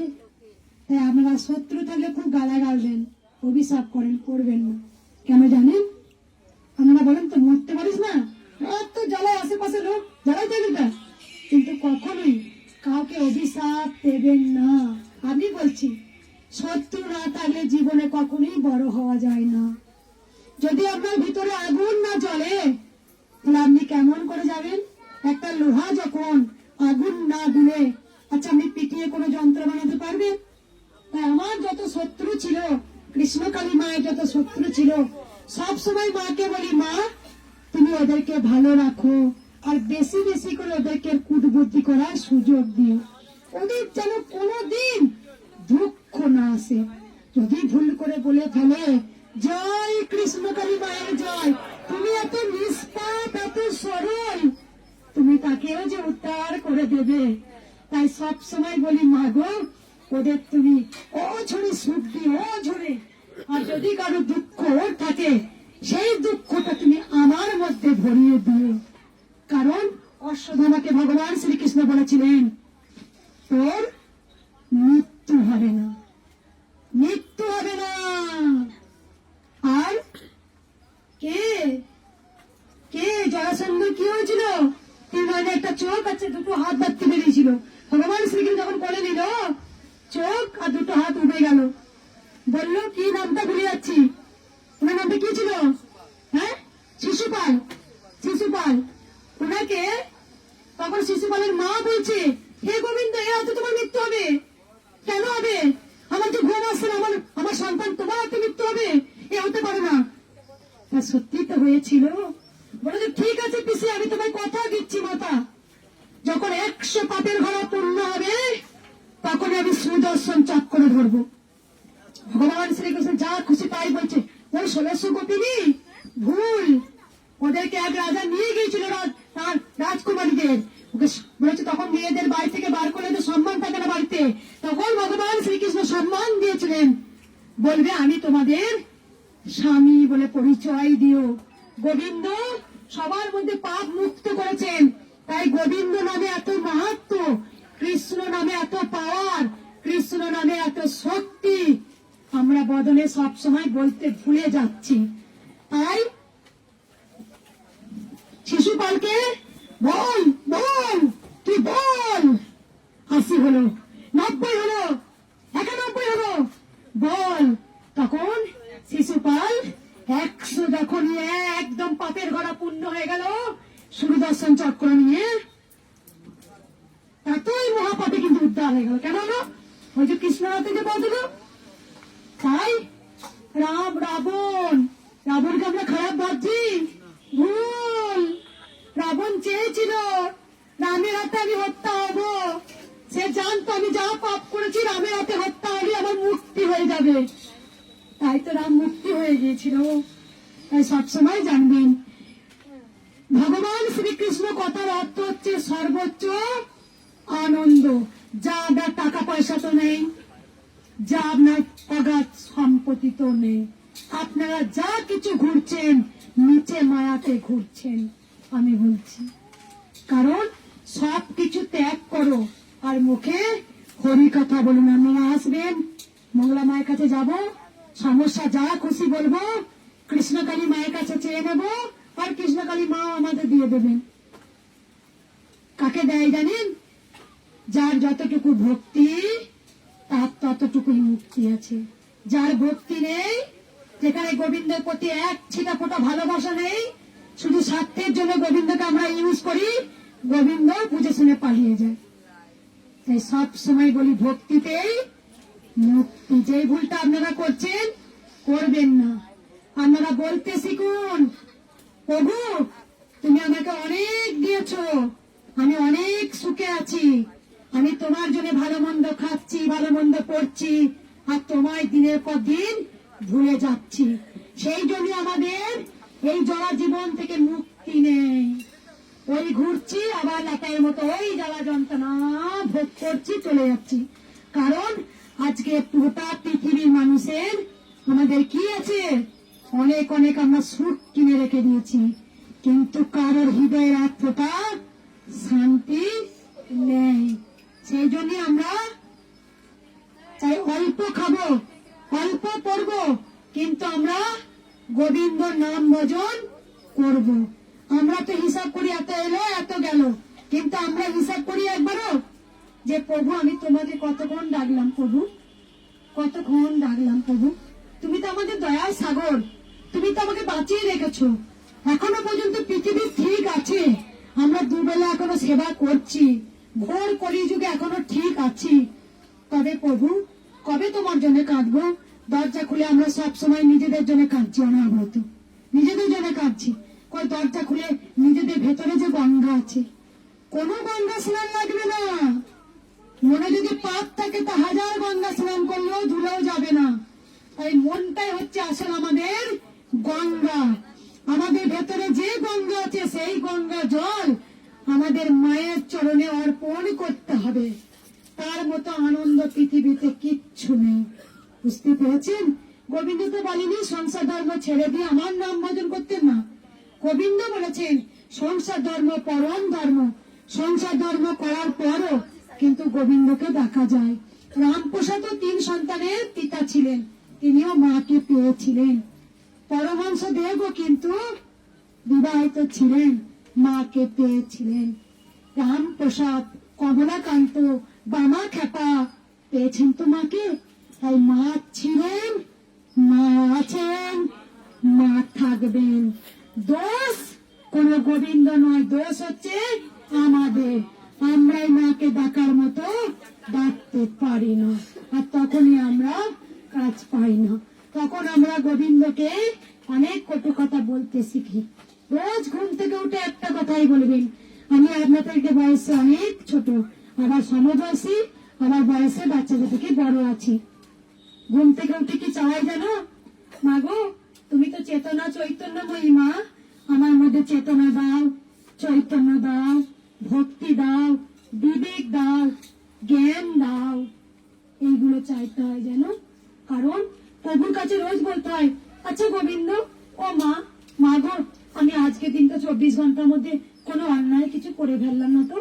তাই আপনারা শত্রু থাকলে খুব গালাগাল দেন, অভিশাপ করেন, করবেন না। কেন জানেন? আপনারা বলেন তো মরতে পারিস না, তো জ্বালায় আশেপাশে লোক জ্বালাই দেবে না, কিন্তু কখনোই কাউকে অভিশাপ দেবেন না। আমি বলছি শত্রু না থাকলে জীবনে কখনোই বড় হওয়া যায় না। যদি আপনার ভিতরে আগুন না জ্বলে তাহলে আপনি কেমন করে যাবেন? একটা লোহা যখন আগুন না দিলে আচ্ছা আপনি পিটিয়ে কোনো যন্ত্র বানাতে পারবেন? তাই আমার যত শত্রু ছিল, কৃষ্ণকালী মায়ের যত শত্রু ছিল, সব সময় মাকে বলি মা তুমি ওদেরকে ভালো রাখো আর বেশি বেশি করে ওদেরকে কুটবুদ্ধি করার সুযোগ দিও, ওদের যেন কোনোদিন দুঃখ না আসে। যদি ভুল করে বলে ফেলে জয় কৃষ্ণকালী মায়ের জয়, তুমি এত নিষ্পাপ এত সরল, তুমি তাকেও যে উদ্ধার করে দেবে। তাই সব সময় বলি মা গো ওদের তুমি ও ঝরে সুখ দিও, ও ঝরে। আর যদি কারো দুঃখ থাকে সেই দুঃখটা তুমি আমার মধ্যে ভরিয়ে দিও। কারণ অশ্বত্থামাকে ভগবান শ্রীকৃষ্ণ বলেছিলেন তোর মৃত্যু হবে না, মৃত্যু হবে না। আর কে কে জরাসন্ধ কি হয়েছিল? তিন একটা চোখ আছে, দুটো হাত বাড়তে বেরিয়েছিল। ভগবান শ্রীকৃষ্ণ যখন বলে দিল চোখ আর দুটো হাত উঠে গেল, বললো কি নামটা ভুলে যাচ্ছি, ওনার নামটা কি ছিল? হ্যাঁ, শিশুপাল। শিশুপাল ওনাকে তখন শিশুপালের মা বলছে হে গোবিন্দ এ হয়তো তোমার মৃত্যু হবে। কেন হবে? আমার যে ঘুম আসছে না, আমার সন্তান তোমার হাতে মৃত্যু হবে, এ হতে পারে না। তা সত্যি তো হয়েছিল। বলে যে ঠিক আছে পিসি আমি তোমায় কথা দিচ্ছি মাতা, যখন 100 পাপের ঘোড়া পূর্ণ হবে তখন আমি সুদর্শন চক্র ধরবো। ভগবান শ্রীকৃষ্ণ যা খুশি তাই বলছে। ওই 1600 গোপিনী ভুল, ওদেরকে এক রাজা নিয়ে গিয়েছিল তার রাজকুমারীদের, ওকে বলেছে তখন মেয়েদের বাড়ি থেকে বার করলে তো সম্মান থাকে না বাড়িতে, তখন ভগবান শ্রীকৃষ্ণ সম্মান দিয়েছিলেন, বলবে আমি তোমাদের স্বামী বলে পরিচয় দিও। গোবিন্দ সবার মধ্যে পাপ মুক্ত করেছেন, তাই গোবিন্দ নামে এত মাহাত্ম্য, কৃষ্ণ নামে এত পাওয়ার, কৃষ্ণ নামে এত শক্তি আমরা বদলে সব সময় বলতে ভুলে যাচ্ছি। তাই শিশুপালকে বল বল তুই বল, 80 হলো, 90 হলো, 91 হলো, বল। তখন শিশুপাল 100 যখন একদম পাপের ঘোড়া পূর্ণ হয়ে গেল সুদর্শন চক্র নিয়ে, এতই মহাপাপে কিন্তু উদ্ধার হয়ে গেল। কেন না? ওই যে কৃষ্ণনাথ যে বদল। তাই রাবণকে আমরা খারাপ ভাবছি, ভুল। রাবণ চেয়েছিল রামের হাতে আমি হত্যা হব, সে জানতো আমি যা পাপ করেছি রামের হাতে হত্যা হলে আমার মুক্তি হয়ে যাবে, তাই তো রাম মুক্তি হয়ে গিয়েছিল। তাই সবসময় জানবেন ভগবান শ্রীকৃষ্ণ কথার অর্থ হচ্ছে সর্বোচ্চ আনন্দ। যা আপনার টাকা পয়সা তো নেই, যা আপনার অগাধ সম্পত্তি তো নেই, আপনারা যা কিছু ঘুরছেন নিচে মায়াতে ঘুরছেন আমি বলছি। কারণ সব কিছু ত্যাগ করো আর মুখে হরি কথা বলুন। আপনারা আসবেন, মঙ্গলা মায়ের কাছে যাব, সমস্যা যা খুশি বলবো, কৃষ্ণকালী মায়ের কাছে চেয়ে নেব, আর কৃষ্ণকালী মা আমাদের দিয়ে দেবেন। কাকে দেয় জানেন? যার যতটুকু ভক্তি তার ততটুকুই মুক্তি আছে। যার ভক্তি নেই, যেখানে গোবিন্দের প্রতি এক ছিটা ফোঁটা ভালোবাসা নেই, শুধু স্বার্থের জন্য গোবিন্দকে আমরা ইউজ করি, গোবিন্দ বুঝে শুনে পালিয়ে যায়। তাই সব সময় বলি ভক্তিতেই মুক্তি। যে ভুলটা আপনারা করছেন করবেন না। আপনারা বলতে শিখুন প্রভু তুমি আমাকে অনেক দিয়েছো, আমি অনেক সুখে আছি, আমি তোমার জন্য ভালো মন্দ খাচ্ছি, ভালো মন্দ পড়ছি, আর তোমায় দিনের পর দিন ভুলে যাচ্ছি। সেই জন্য আমাদের এই জরা জীবন থেকে মুক্তি নেই। ঘুরছি, আবার লাটাইয়ের মতো ওই জ্বালা যন্ত্রণা ভোগ করছি, চলে যাচ্ছি। কারণ আজকে গোটা পৃথিবীর মানুষের আমাদের কি আছে, অনেক অনেক আমরা সুখ কিনে রেখে দিয়েছি, কিন্তু কারোর হৃদয়ের এক ফোঁটা শান্তি নেই। সেই জন্য আমরা চাই অল্প খাবো, অল্প পড়বো, কিন্তু আমরা গোবিন্দ নাম ভজন করব। আমরা তো হিসাব করি এত এলো এত গেল, কিন্তু আমরা হিসাব করি একবারও যে প্রভু আমি তোমাকে কতক্ষণ ডাকলাম, প্রভু কতক্ষণ ডাকলাম, প্রভু তুমি তো আমাদের দয়ার সাগর, তুমি তো আমাকে বাঁচিয়ে রেখেছো, এখনো পর্যন্ত পৃথিবী ঠিক আছে, আমরা দুবেলা এখনো সেবা করছি, ঘোর কলিযুগে এখনো ঠিক আছি। তবে প্রভু কবে তোমার জন্য কাঁদবো? দরজা খুলে আমরা সব সময় নিজেদের জন্য কাঁদছি, অনাহত নিজেদের জন্য কাঁদছি। কই দরজা খুলে নিজেদের ভেতরে যে গঙ্গা আছে, কোনো গঙ্গা স্নান লাগবে না, মনে যদি পাপ থাকে তা হাজার গঙ্গা স্নান করলেও ধুলেও যাবে না। তাই মনটাই হচ্ছে আসল আমাদের গঙ্গা, আমাদের ভেতরে যে গঙ্গা আছে সেই গঙ্গা জল আমাদের মায়ের চরণে অর্পণ করতে হবে। তার মতো আনন্দ পৃথিবীতে কিচ্ছু নেই, বুঝতে পেরেছেন? গোবিন্দ তো বলেনি সংসার ধর্ম ছেড়ে দিয়ে আমার নাম ভজন করতেন না, গোবিন্দ বলেছেন সংসার ধর্ম পরম ধর্ম। সংসার ধর্ম করার পরও কিন্তু গোবিন্দকে দেখা যায়। রামপ্রসাদ 3 সন্তানের পিতা ছিলেন, তিনিও মাকে পেয়েছিলেন। পরমহংস দেবও কিন্তু বিবাহিত ছিলেন, মাকে পেয়েছিলেন। রামপ্রসাদ, কমলাকান্ত, বামা খেপা পেয়েছেন তো মাকে। তাই মা ছিলেন, মা আছেন, মা থাকবেন। দোষ কোন গোবিন্দ নয়, দোষ হচ্ছে আমাদের, আমরাই মাকে ডাকার মতো ডাকতে পারি না, আর তখনই আমরা কাজ পাই না। তখন আমরা গোবিন্দকে অনেক কটু কথা বলতে শিখি। রোজ ঘুম থেকে উঠে একটা কথাই বলবেন, আমি আপনাদেরকে বয়সে অনেক ছোট, আবার সমবয়সী, আবার বয়সে বাচ্চাদের থেকে বড় আছি। ঘুম থেকে উঠে কি চাই জানো? মাগো তুমি তো চেতনা চৈতন্যময়ী মা, আমার মধ্যে চেতনা দাও, চৈতন্য দাও, ভক্তি দাও, বিবেক দাও, জ্ঞান দাও, এইগুলো চাইতে হয় যেন। কারণ প্রভুর কাছে রোজ বলতে হয়, আচ্ছা গোবিন্দ ও মা, মাগো আমি আজকে দিনটা 24 ঘন্টার মধ্যে কোনো অন্যায় কিছু করে ফেললাম না তো?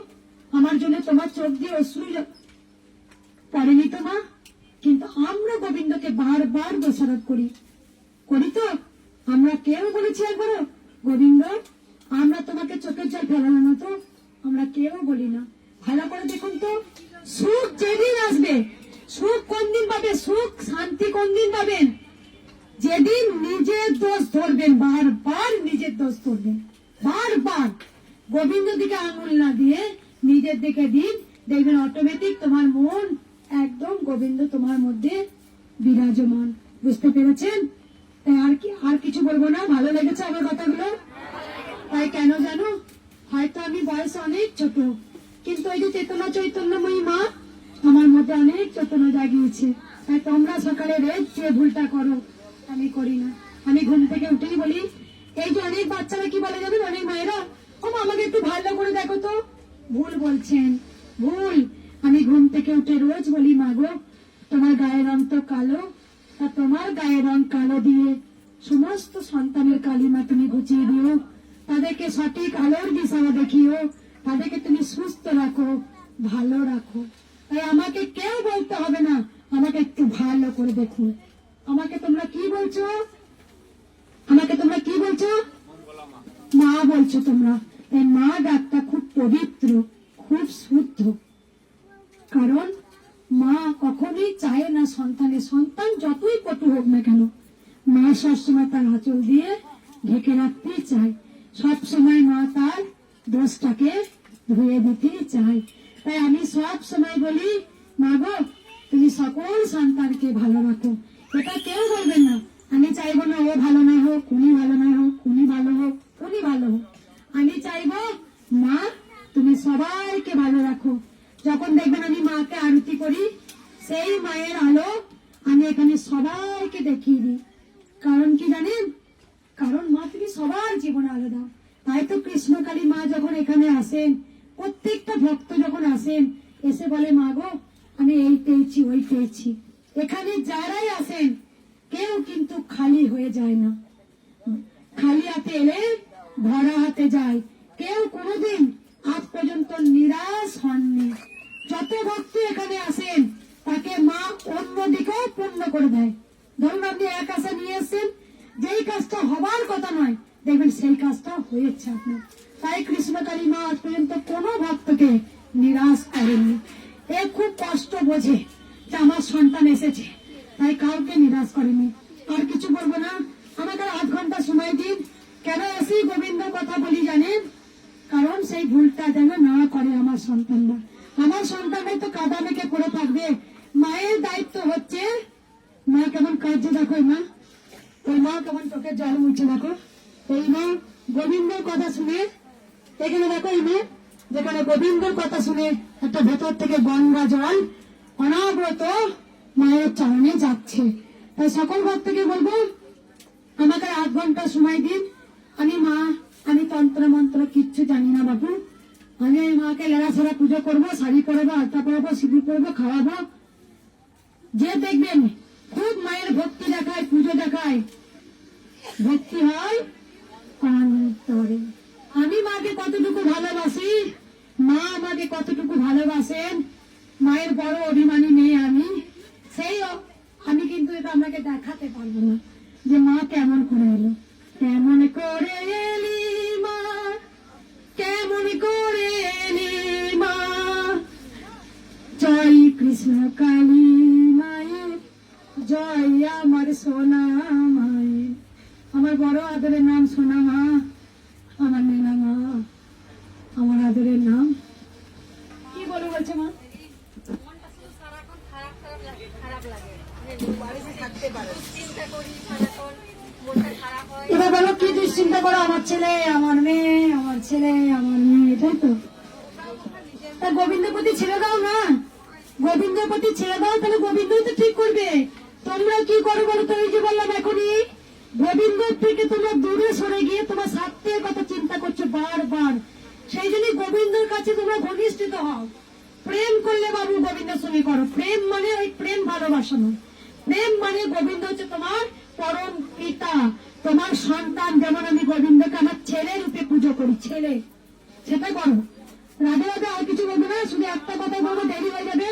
আমার জন্য তোমার চোখ দিয়ে অশ্রু পড়েনি তো মা? কিন্তু আমরা গোবিন্দকে বারবার দোষারোপ করি, করি তো? আমরা কেউ বলেছি একবারও গোবিন্দ আমরা তোমাকে চোখের জল ফেলালাম না তো? আমরা কেউ বলি না। ভালো করে দেখুন তো, সুখ যেদিন আসবে, সুখ কোন দিন পাবে, সুখ শান্তি কোন দিন পাবেন? যেদিন নিজের দোষ ধরবেন, বারবার নিজের দোষ ধরবেন, বারবার গোবিন্দ দিকে আঙুল না দিয়ে নিজের দিকে দিন, দেখবেন অটোমেটিক তোমার মন একদম গোবিন্দ তোমার মধ্যে বিরাজমান। বুঝতে পেরেছেন? তাই আর কিছু বলবো না। ভালো লেগেছে আমার কথাগুলো? তাই কেন জানো, হয়তো আমি বয়স অনেক ছোট, কিন্তু ওই যে চেতনা চৈতন্যময়ী মা আমার মধ্যে অনেক চেতনা জাগিয়েছে। তাই তোমরা সকালে রোজ যে ভুলটা করো আমি করি না। আমি ঘুম থেকে উঠেই বলি, এই যে অনেক বাচ্চারা কি বলে যাবেন, অনেক মায়েরা, ও আমাকে একটু ভালো করে দেখো তো, ভুল বলছেন, ভুল। আমি ঘুম থেকে উঠে রোজ বলি, মাগো তোমার গায়ের রং তো কালো, তা তোমার গায়ের রং কালো দিয়ে সমস্ত সন্তানের কালিমা তুমি ঘুচিয়ে দিও, তাদেরকে সঠিক আলোর দিশা দেখিও, তাদেরকে তুমি সুস্থ রাখো, ভালো রাখো। তাই আমাকে কেউ বলতে হবে না, আমাকে একটু ভালো করে দেখুন। আমাকে তোমরা কি বলছো? আমাকে তোমরা কি বলছো? মা বলছো তোমরা। এই মা ডাকটা খুব পবিত্র, খুব শুদ্ধ। কারণ মা কখনোই চায় না সন্তানের, সন্তান যতই কটু হোক না কেন, মা সবসময় তার আঁচল দিয়ে ঢেকে রাখতেই চায়, সবসময় মা তার দোষটাকে ধুয়ে দিতেই চায়। তাই আমি সব সময় বলি, মা গো তুমি সকল সন্তানকে ভালো রাখো। এটা কেউ বলবেন না, আমি চাইবো না ও ভালো না হোক, উনি ভালো না হোক, উনি ভালো হোক, উনি ভালো হোক। আমি চাইবো মা তুমি সবাইকে ভালো রাখো। যখন দেখবেন আমি মাকে আরতি করি, সেই মায়ের আলো আমি এখানে সবাইকে দেখিয়ে দিই। কারণ কি জানেন? কারণ মা তুমি সবার জীবনে আলো দাও। তাই তো কৃষ্ণকালী মা যখন এখানে আসে আসেন, প্রত্যেকটা ভক্ত যখন আসেন এসে বলে মা গো আমি এই পেয়েছি ওই পেয়েছি। এখানে যারাই আসেন কেউ কিন্তু খালি হয়ে যায় না, খালি হাতে এলে ভরা হাতে যায়, কেউ কোনোদিন আজ পর্যন্ত নিরাশ হননি। যত ভক্ত এখানে আসেন তাকে মা অন্যদিকেও পূর্ণ করে দেয়। ধরুন আপনি এক আশা নিয়ে এসেছেন, যেই কাজটা হবার কথা নয় দেখবেন সেই কাজটা হয়েছে আপনার। তাই কৃষ্ণকালী মা আজ পর্যন্ত কোনো ভক্তকে নিরাশ করেননি। এ খুব কষ্ট বোঝে যে আমার সন্তান এসেছে, তাই কাউকে নিরাশ করেনি। আর কিছু বলবো না, আমাকে 8 ঘন্টা সময় দিন। কেন আসি গোবিন্দ কথা বলি জানেন? কারণ সেই ভুলটা যেন না করে আমার সন্তানরা। আমার সন্তানরাই তো কাদা মেখে পড়ে থাকবে। মায়ের দায়িত্ব হচ্ছে, মা কেমন কাজে দেখো মা, ওই মা কেমন চোখের জল মুছে দেখো, এই মা গোবিন্দের কথা শুনে, এখানে দেখো এই মা যেখানে গোবিন্দের কথা শুনে একটা ভেতর থেকে গঙ্গা জল অনাব্রত মায়ের চরণে যাচ্ছে। তাই সকল ভক্তকে বলবো আমাকে 8 ঘন্টা সময় দিন। আমি তন্ত্র মন্ত্র কিচ্ছু জানি না বাবু, আমি ওই মাকে লেড়াছাড়া পুজো করবো, শাড়ি পরবো, আলতা পরবো, সিঁদুর পরবো, খাওয়াবো। যে দেখবেন খুব মায়ের ভক্তি দেখায়, পুজো দেখায়, ভক্তি হয় অন্তরে। আমি মাকে কতটুকু ভালোবাসি, মা আমাকে কতটুকু ভালোবাসেন, মায়ের বড় অভিমানী মেয়ে আমি, আমি কিন্তু এটা আপনাকে দেখাতে পারবো না যে মা কেমন করে এলো। কেমন করে এলি মা, কেমন করে এলি মা, জয় কৃষ্ণ কালী মায়ের, জয় আমার সোনা মায়ের। আমার বড় আদরের নাম সোনা মা, আমার নীলা মা, আমার আদরের নাম। কি বলে বলছে মা? মনটা শুধু সারাক্ষণ খারাপ লাগে বাড়িতে থাকতে পারে, চিন্তা করি সারাক্ষণ, মনটা খারাপ হয়। এবার বলো কি দুশ্চিন্তা করো? আমার ছেলে, আমার মেয়ে, আমার ছেলে, আমার মেয়ে, তাই তো? তা গোবিন্দের প্রতি ছেড়ে দাও না, গোবিন্দের প্রতি ছেড়ে দাও, তাহলে গোবিন্দই তো ঠিক করবে। তোমরা কি করো বলো তো? এই যে বললাম এখনই, গোবিন্দের থেকে তোমরা দূরে সরে গিয়ে তোমার স্বার্থের কথা চিন্তা করছো বারবার। সেই জন্য গোবিন্দের কাছে তোমরা ঘনিষ্ঠিত হও। প্রেম করলে বাবু গোবিন্দের সঙ্গে করো। প্রেম মানে ওই প্রেম ভালোবাসা নয়, প্রেম মানে গোবিন্দ হচ্ছে তোমার পরম পিতা, তোমার সন্তান। যেমন আমি গোবিন্দকে আমার ছেলে রূপে পুজো করি, ছেলে, সেটা করো। রাধে রাধে। আর কিছু বলবো না, শুধু একটা কথা বলবো, দেরি হয়ে যাবে।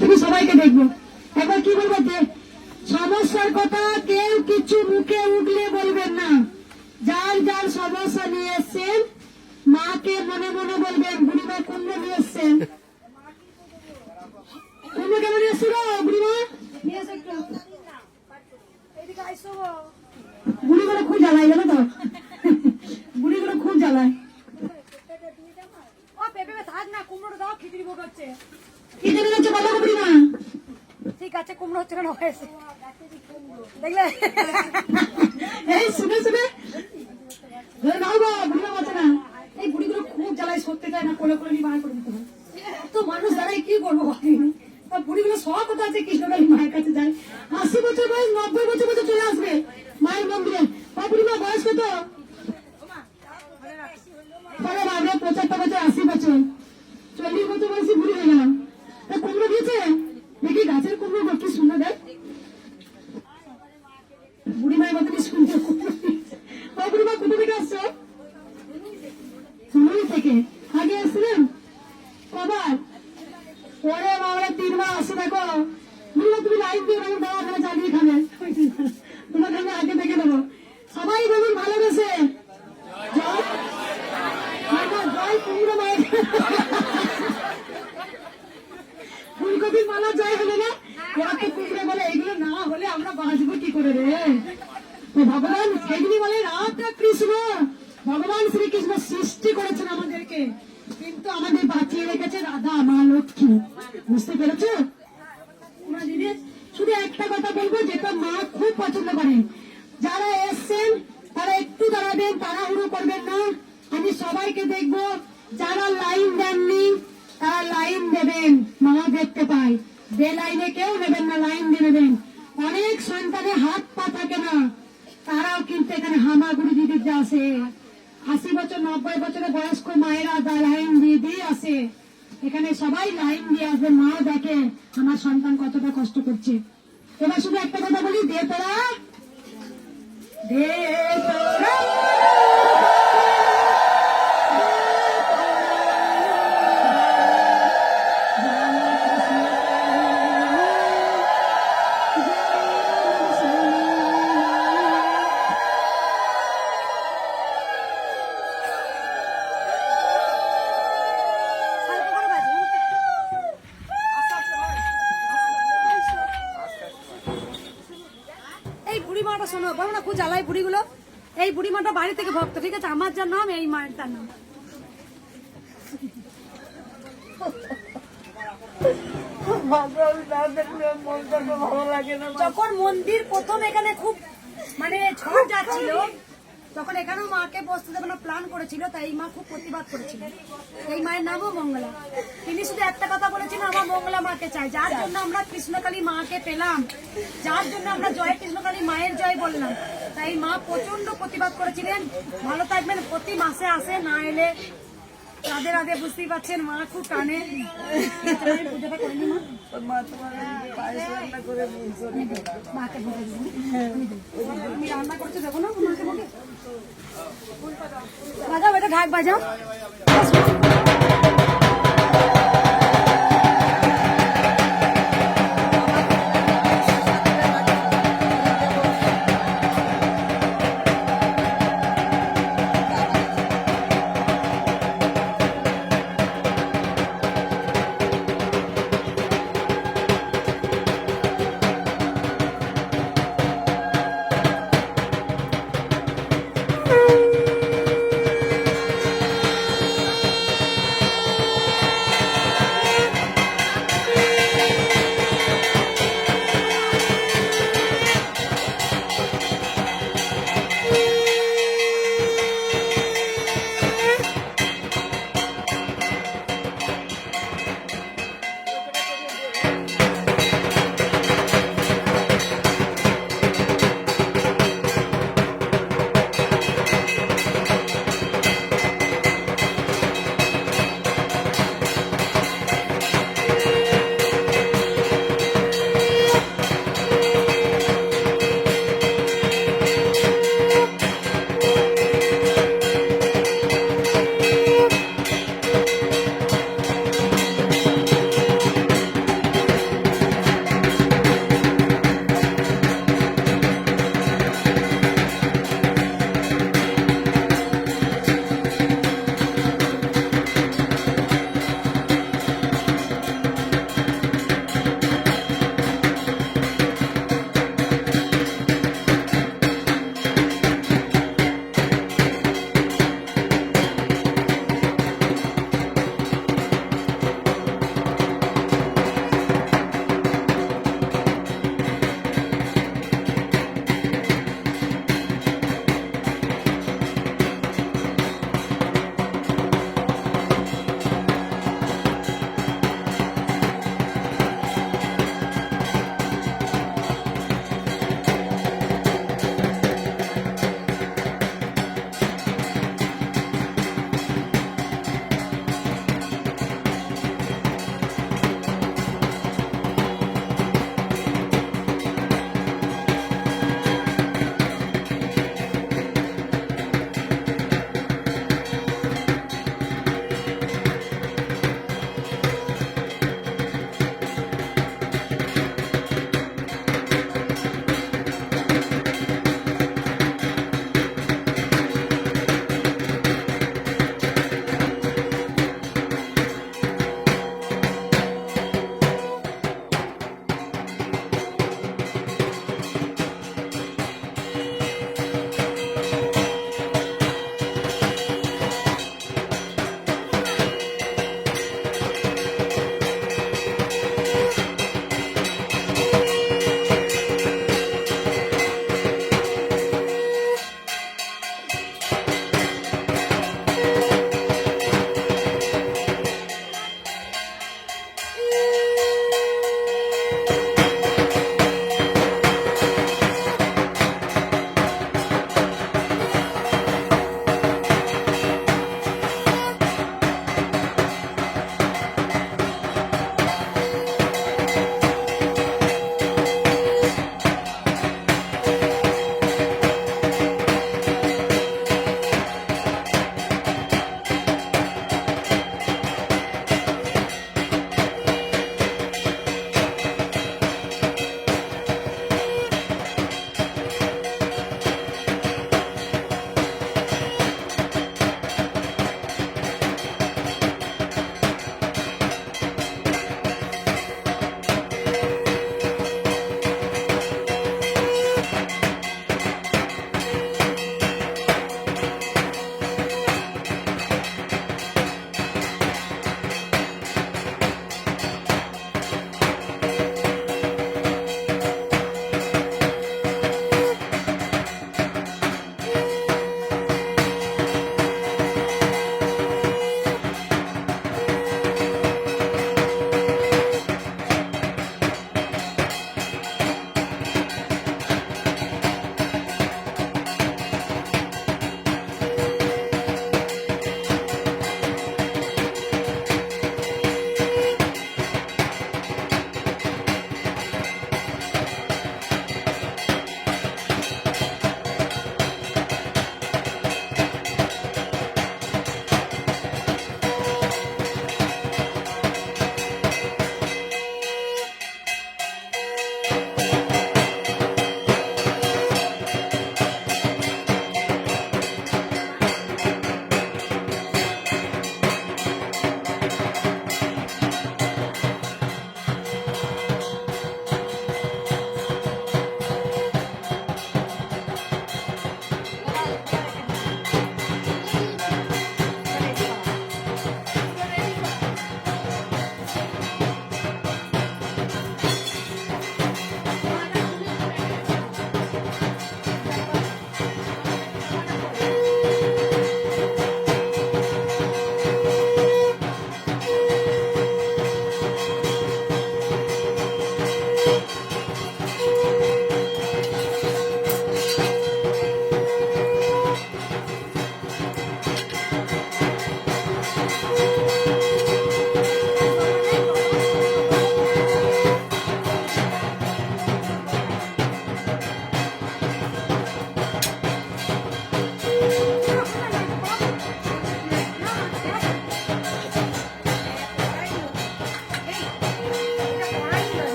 তুমি সবাইকে দেখবো। একবার কি বলবো, যে সমস্যার কথা কেউ কিছু মুখে উঠলে বলবেন না। যার যার সমস্যা নিয়ে এসছেন মাকে মনে মনে বলবেন। বুড়িমা কুম্ভ নিয়ে এসছেন, কুম্ভ কেন নিয়ে এসছিল? বুড়িমা নিয়ে এসে একটু, বুড়িগুলো খুব জ্বালায় জানো তো, বুড়িগুলো খুব জ্বালায়। কি দেবে হচ্ছে বলো বুড়িমা? ঠিক আছে, কুমড়ো হচ্ছে কেন হয়েছে দেখলে? এই শুনে শুনে নাও গো, বুড়িমা বলছে না, এই বুড়িগুলো খুব জ্বালায়, সত্যি যায় না, কোলে কোলে নিয়ে বার করে দিতে হয়। তো মানুষ দাঁড়ায় কি করবো বলেন? তা বুড়িগুলো সব কথা আছে কৃষ্ণকালী মায়ের কাছে যায়। 80 বছর বয়স, 90 বছর বয়সে চলে আসবে মায়ের মন্দিরে। বুড়িমা বয়স কত? 75 বছর, 80 বছর, 40 বছর বয়সে বুড়ি হয়ে গেলাম। তা কুমড়ো দিয়েছে দেখি, গাছের কুমড়ো কি সুন্দর দেয়, বুড়িমায়ের মতনই সুন্দর কুমড়ো দিয়েছে। বুড়িমা কোথা থেকে আসছো? সুন্দরী থেকে। আগে এসছিলেন কবার? পরে আমরা 3 মাস আসে। দেখো বুড়িমা, তুমি লাইন দিয়ে এরকম দেওয়া ওখানে চালিয়ে খাবে, তোমাকে আমি আগে দেখে দেবো। সবাই বলুন ভালোবেসে জয়, জয় কুমড়ো মায়ের। ফুলকপির মালা জয় হলো না? এবার তো কুমড়ে বলে এইগুলো না হলে আমরা বাঁচবো কি করে রে? তো ভগবান সেগুলি বলে রাধা কৃষ্ণ, ভগবান শ্রীকৃষ্ণ সৃষ্টি করেছেন আমাদেরকে, কিন্তু আমাদের বাঁচিয়ে রেখেছে রাধা মা লক্ষ্মী। বুঝতে পেরেছো? দিদি শুধু একটা কথা বলবো, যেটা মা খুব পছন্দ করেন, যারা এসছেন তারা একটু দাঁড়াবেন, তাড়াহুড়ো করবেন না। আমি সবাইকে দেখবো, যারা লাইন দেননি তারা লাইন দেবেন, মা দেখতে পাই। লাইনে কেউ নেবেন না, লাইন দিয়ে নেবেন। অনেক সন্তানের হাত পা থাকে না, তারাও কিন্তু এখানে হামাগুড়ি দিদিতে আসে, 80 বছর 90 বছরের বয়স্ক মায়েরা লাইন দিয়ে দিয়ে আসে। এখানে সবাই লাইন দিয়ে আসবে, মাও দেখে আমার সন্তান কতটা কষ্ট করছে। এবার শুধু একটা কথা বলি, দে তোরা, দে তোরা। এই বুড়ি মাটা শোনো, বলো না খুব জ্বালাই বুড়িগুলো। এই বুড়ি মাটা বাড়ি থেকে ভক্ত, ঠিক আছে? আমার যার নাম, এই মায়ের তার নাম। যখন মন্দির প্রথম এখানে খুব মানে ঝড় যাচ্ছিল, তখন এখানেও মাকে বসতে দেবে না প্ল্যান করেছিল, তাই এই মা খুব প্রতিবাদ করেছিল। এই মায়ের নামও মঙ্গলা। তিনি শুধু একটা কথা বলেছিলেন, আমার মঙ্গলা মাকে চাই, যার জন্য আমরা কৃষ্ণকালী মাকে পেলাম, যার জন্য আমরা জয় কৃষ্ণকালী মায়ের জয় বললাম। তাই মা প্রচন্ড প্রতিবাদ করেছিলেন। ভালো থাকবেন, প্রতি মাসে আসে, না এলে রাধে রাধে, বুঝতেই পারছেন মা খুব টানে। পুজোটা করে নি মা, মাকে ভোগে দিবি। তুমি রান্না করছো, দেখো না মাকে ভোগে। বাজাও এটা, ঢাক বাজাও।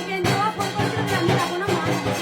জ্ঞান দেওয়া ফোন করেছিল যে আমি যাবো না, মা যাবে।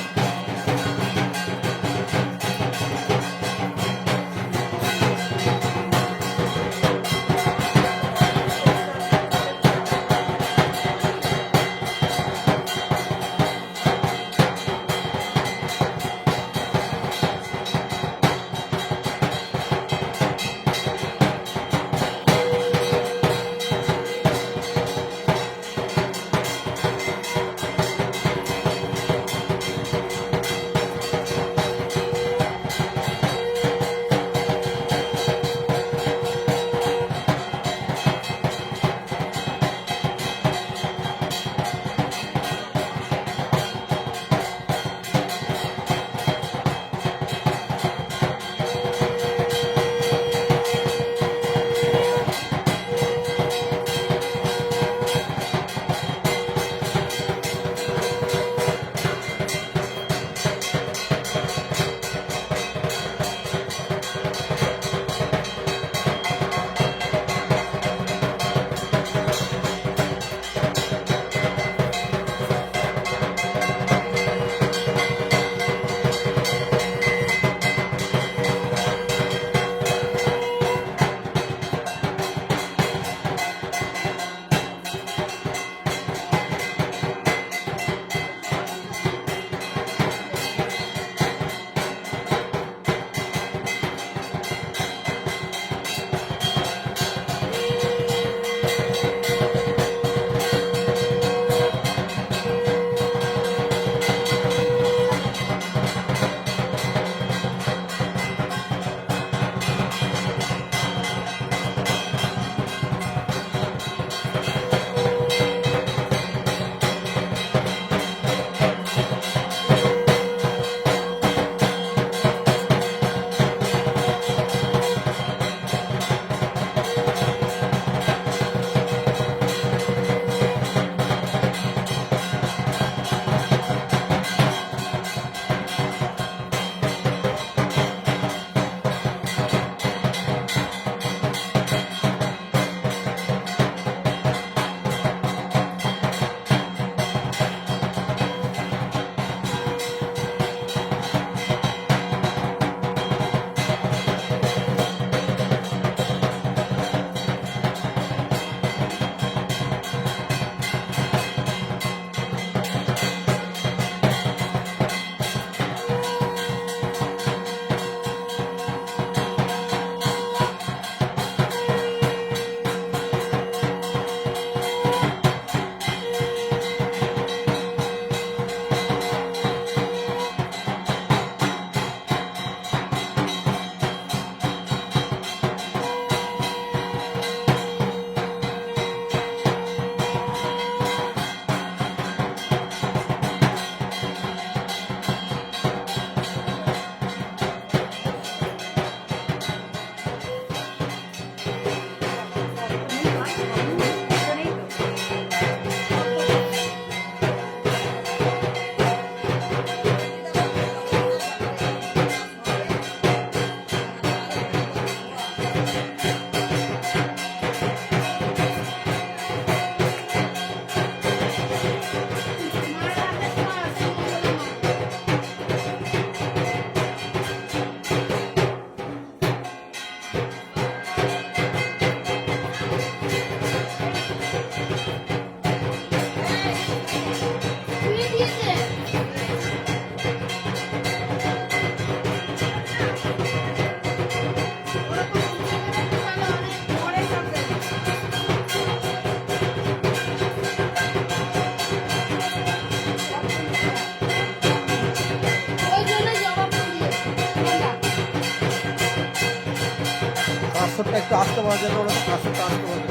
কাঁচরটা একটু আসতে পারা যাবে, ওরা কাঁচরটা আসতে পারবে।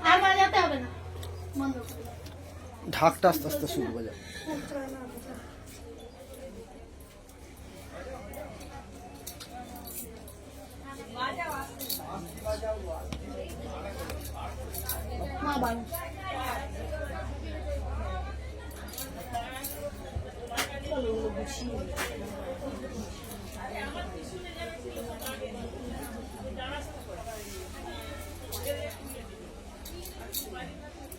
আর বাজাতে হবে না, বন্ধ করে দাও। ঢাকটা আস্তে আস্তে শুরু হয়ে যাবে। মা বাবা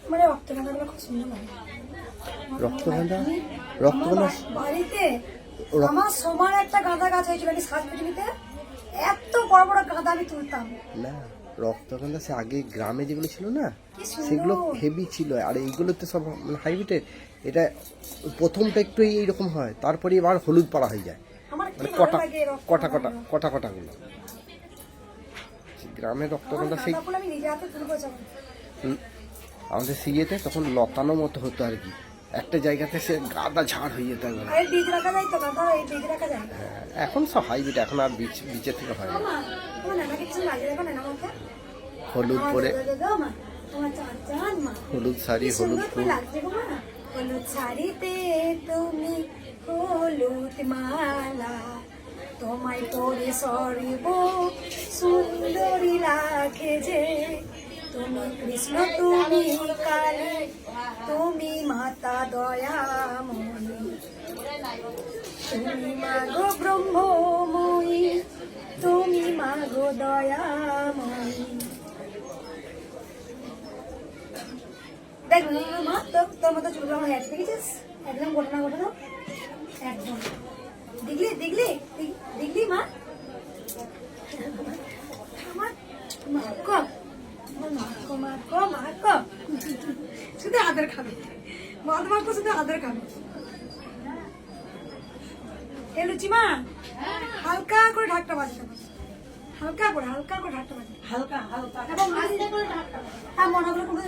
মানে রক্তগন্ধাগুলো খুব সুন্দর লাগে। রক্তগন্ধা আমার বাড়িতে আমার সমান একটা গাঁদা গাছ হয়েছিল, আমি সাত পিছনিতে এত বড় বড় গাঁদা আমি তুলতাম। না, রক্তগন্ধা সে আগে গ্রামে যেগুলো ছিল না কি সুন্দর। সেগুলো হেভি ছিল, আর এইগুলো তো সব হাইব্রিডের। এটা প্রথমটা একটু এইরকম হয়, তারপরে এবার হলুদ পাড়া হয়ে যায়, আমার কি মানে ভালো লাগে কটা গুলো। গ্রামের রক্তগন্ধা সেই গাঁদা ফুল আমি নিজে হাতে তুলবো যখন। আমাদের সিয়েতে তখন লতানো মতো হতো আর কি, একটা জায়গাতে সে গাদা ঝাড় হয়ে যেত একবারে। আর বীজ রাখা যায় তো গাঁদা, এই বীজ রাখা যায়। এখন সব হাইব্রিড, এখন আর বীজের থেকে হয় না। মা তোমার নানাকে কিছু লাগিয়ে রাখো না আমাকে। হলুদ পরে, মা তোমার চান মা হলুদ শাড়ি, কি হলুদ সুন্দর ফুল ফুল। লাগছে গো মা। হলুদ শাড়িতে তুমি হলুদ মালা, তোমায় পরে সরিব সুন্দরী লাগে যে। তুমি কৃষ্ণ, তুমি কালী, তুমি মাতা দয়াময়ী, তুমি মাগো ব্রহ্মময়ী, তুমি মাগো দয়াময়ী। দেখ মা, তোর মতো চুলগুলো আমার এক দেখেছিস, একদম ঘটনা ঘটনা একদম। দেখলি দেখলি দেখলি মা, আমার মাকো মাকো মাকো মাকো শুধু আদর খাবে, মদ মাকো শুধু আদর খাবে। এ লুচি মা, হালকা করে ঢাকটা বাজতে হবে, হালকা করে ঢাকটা বাজতে, হালকা হালকা এবং মনে হলো কোনো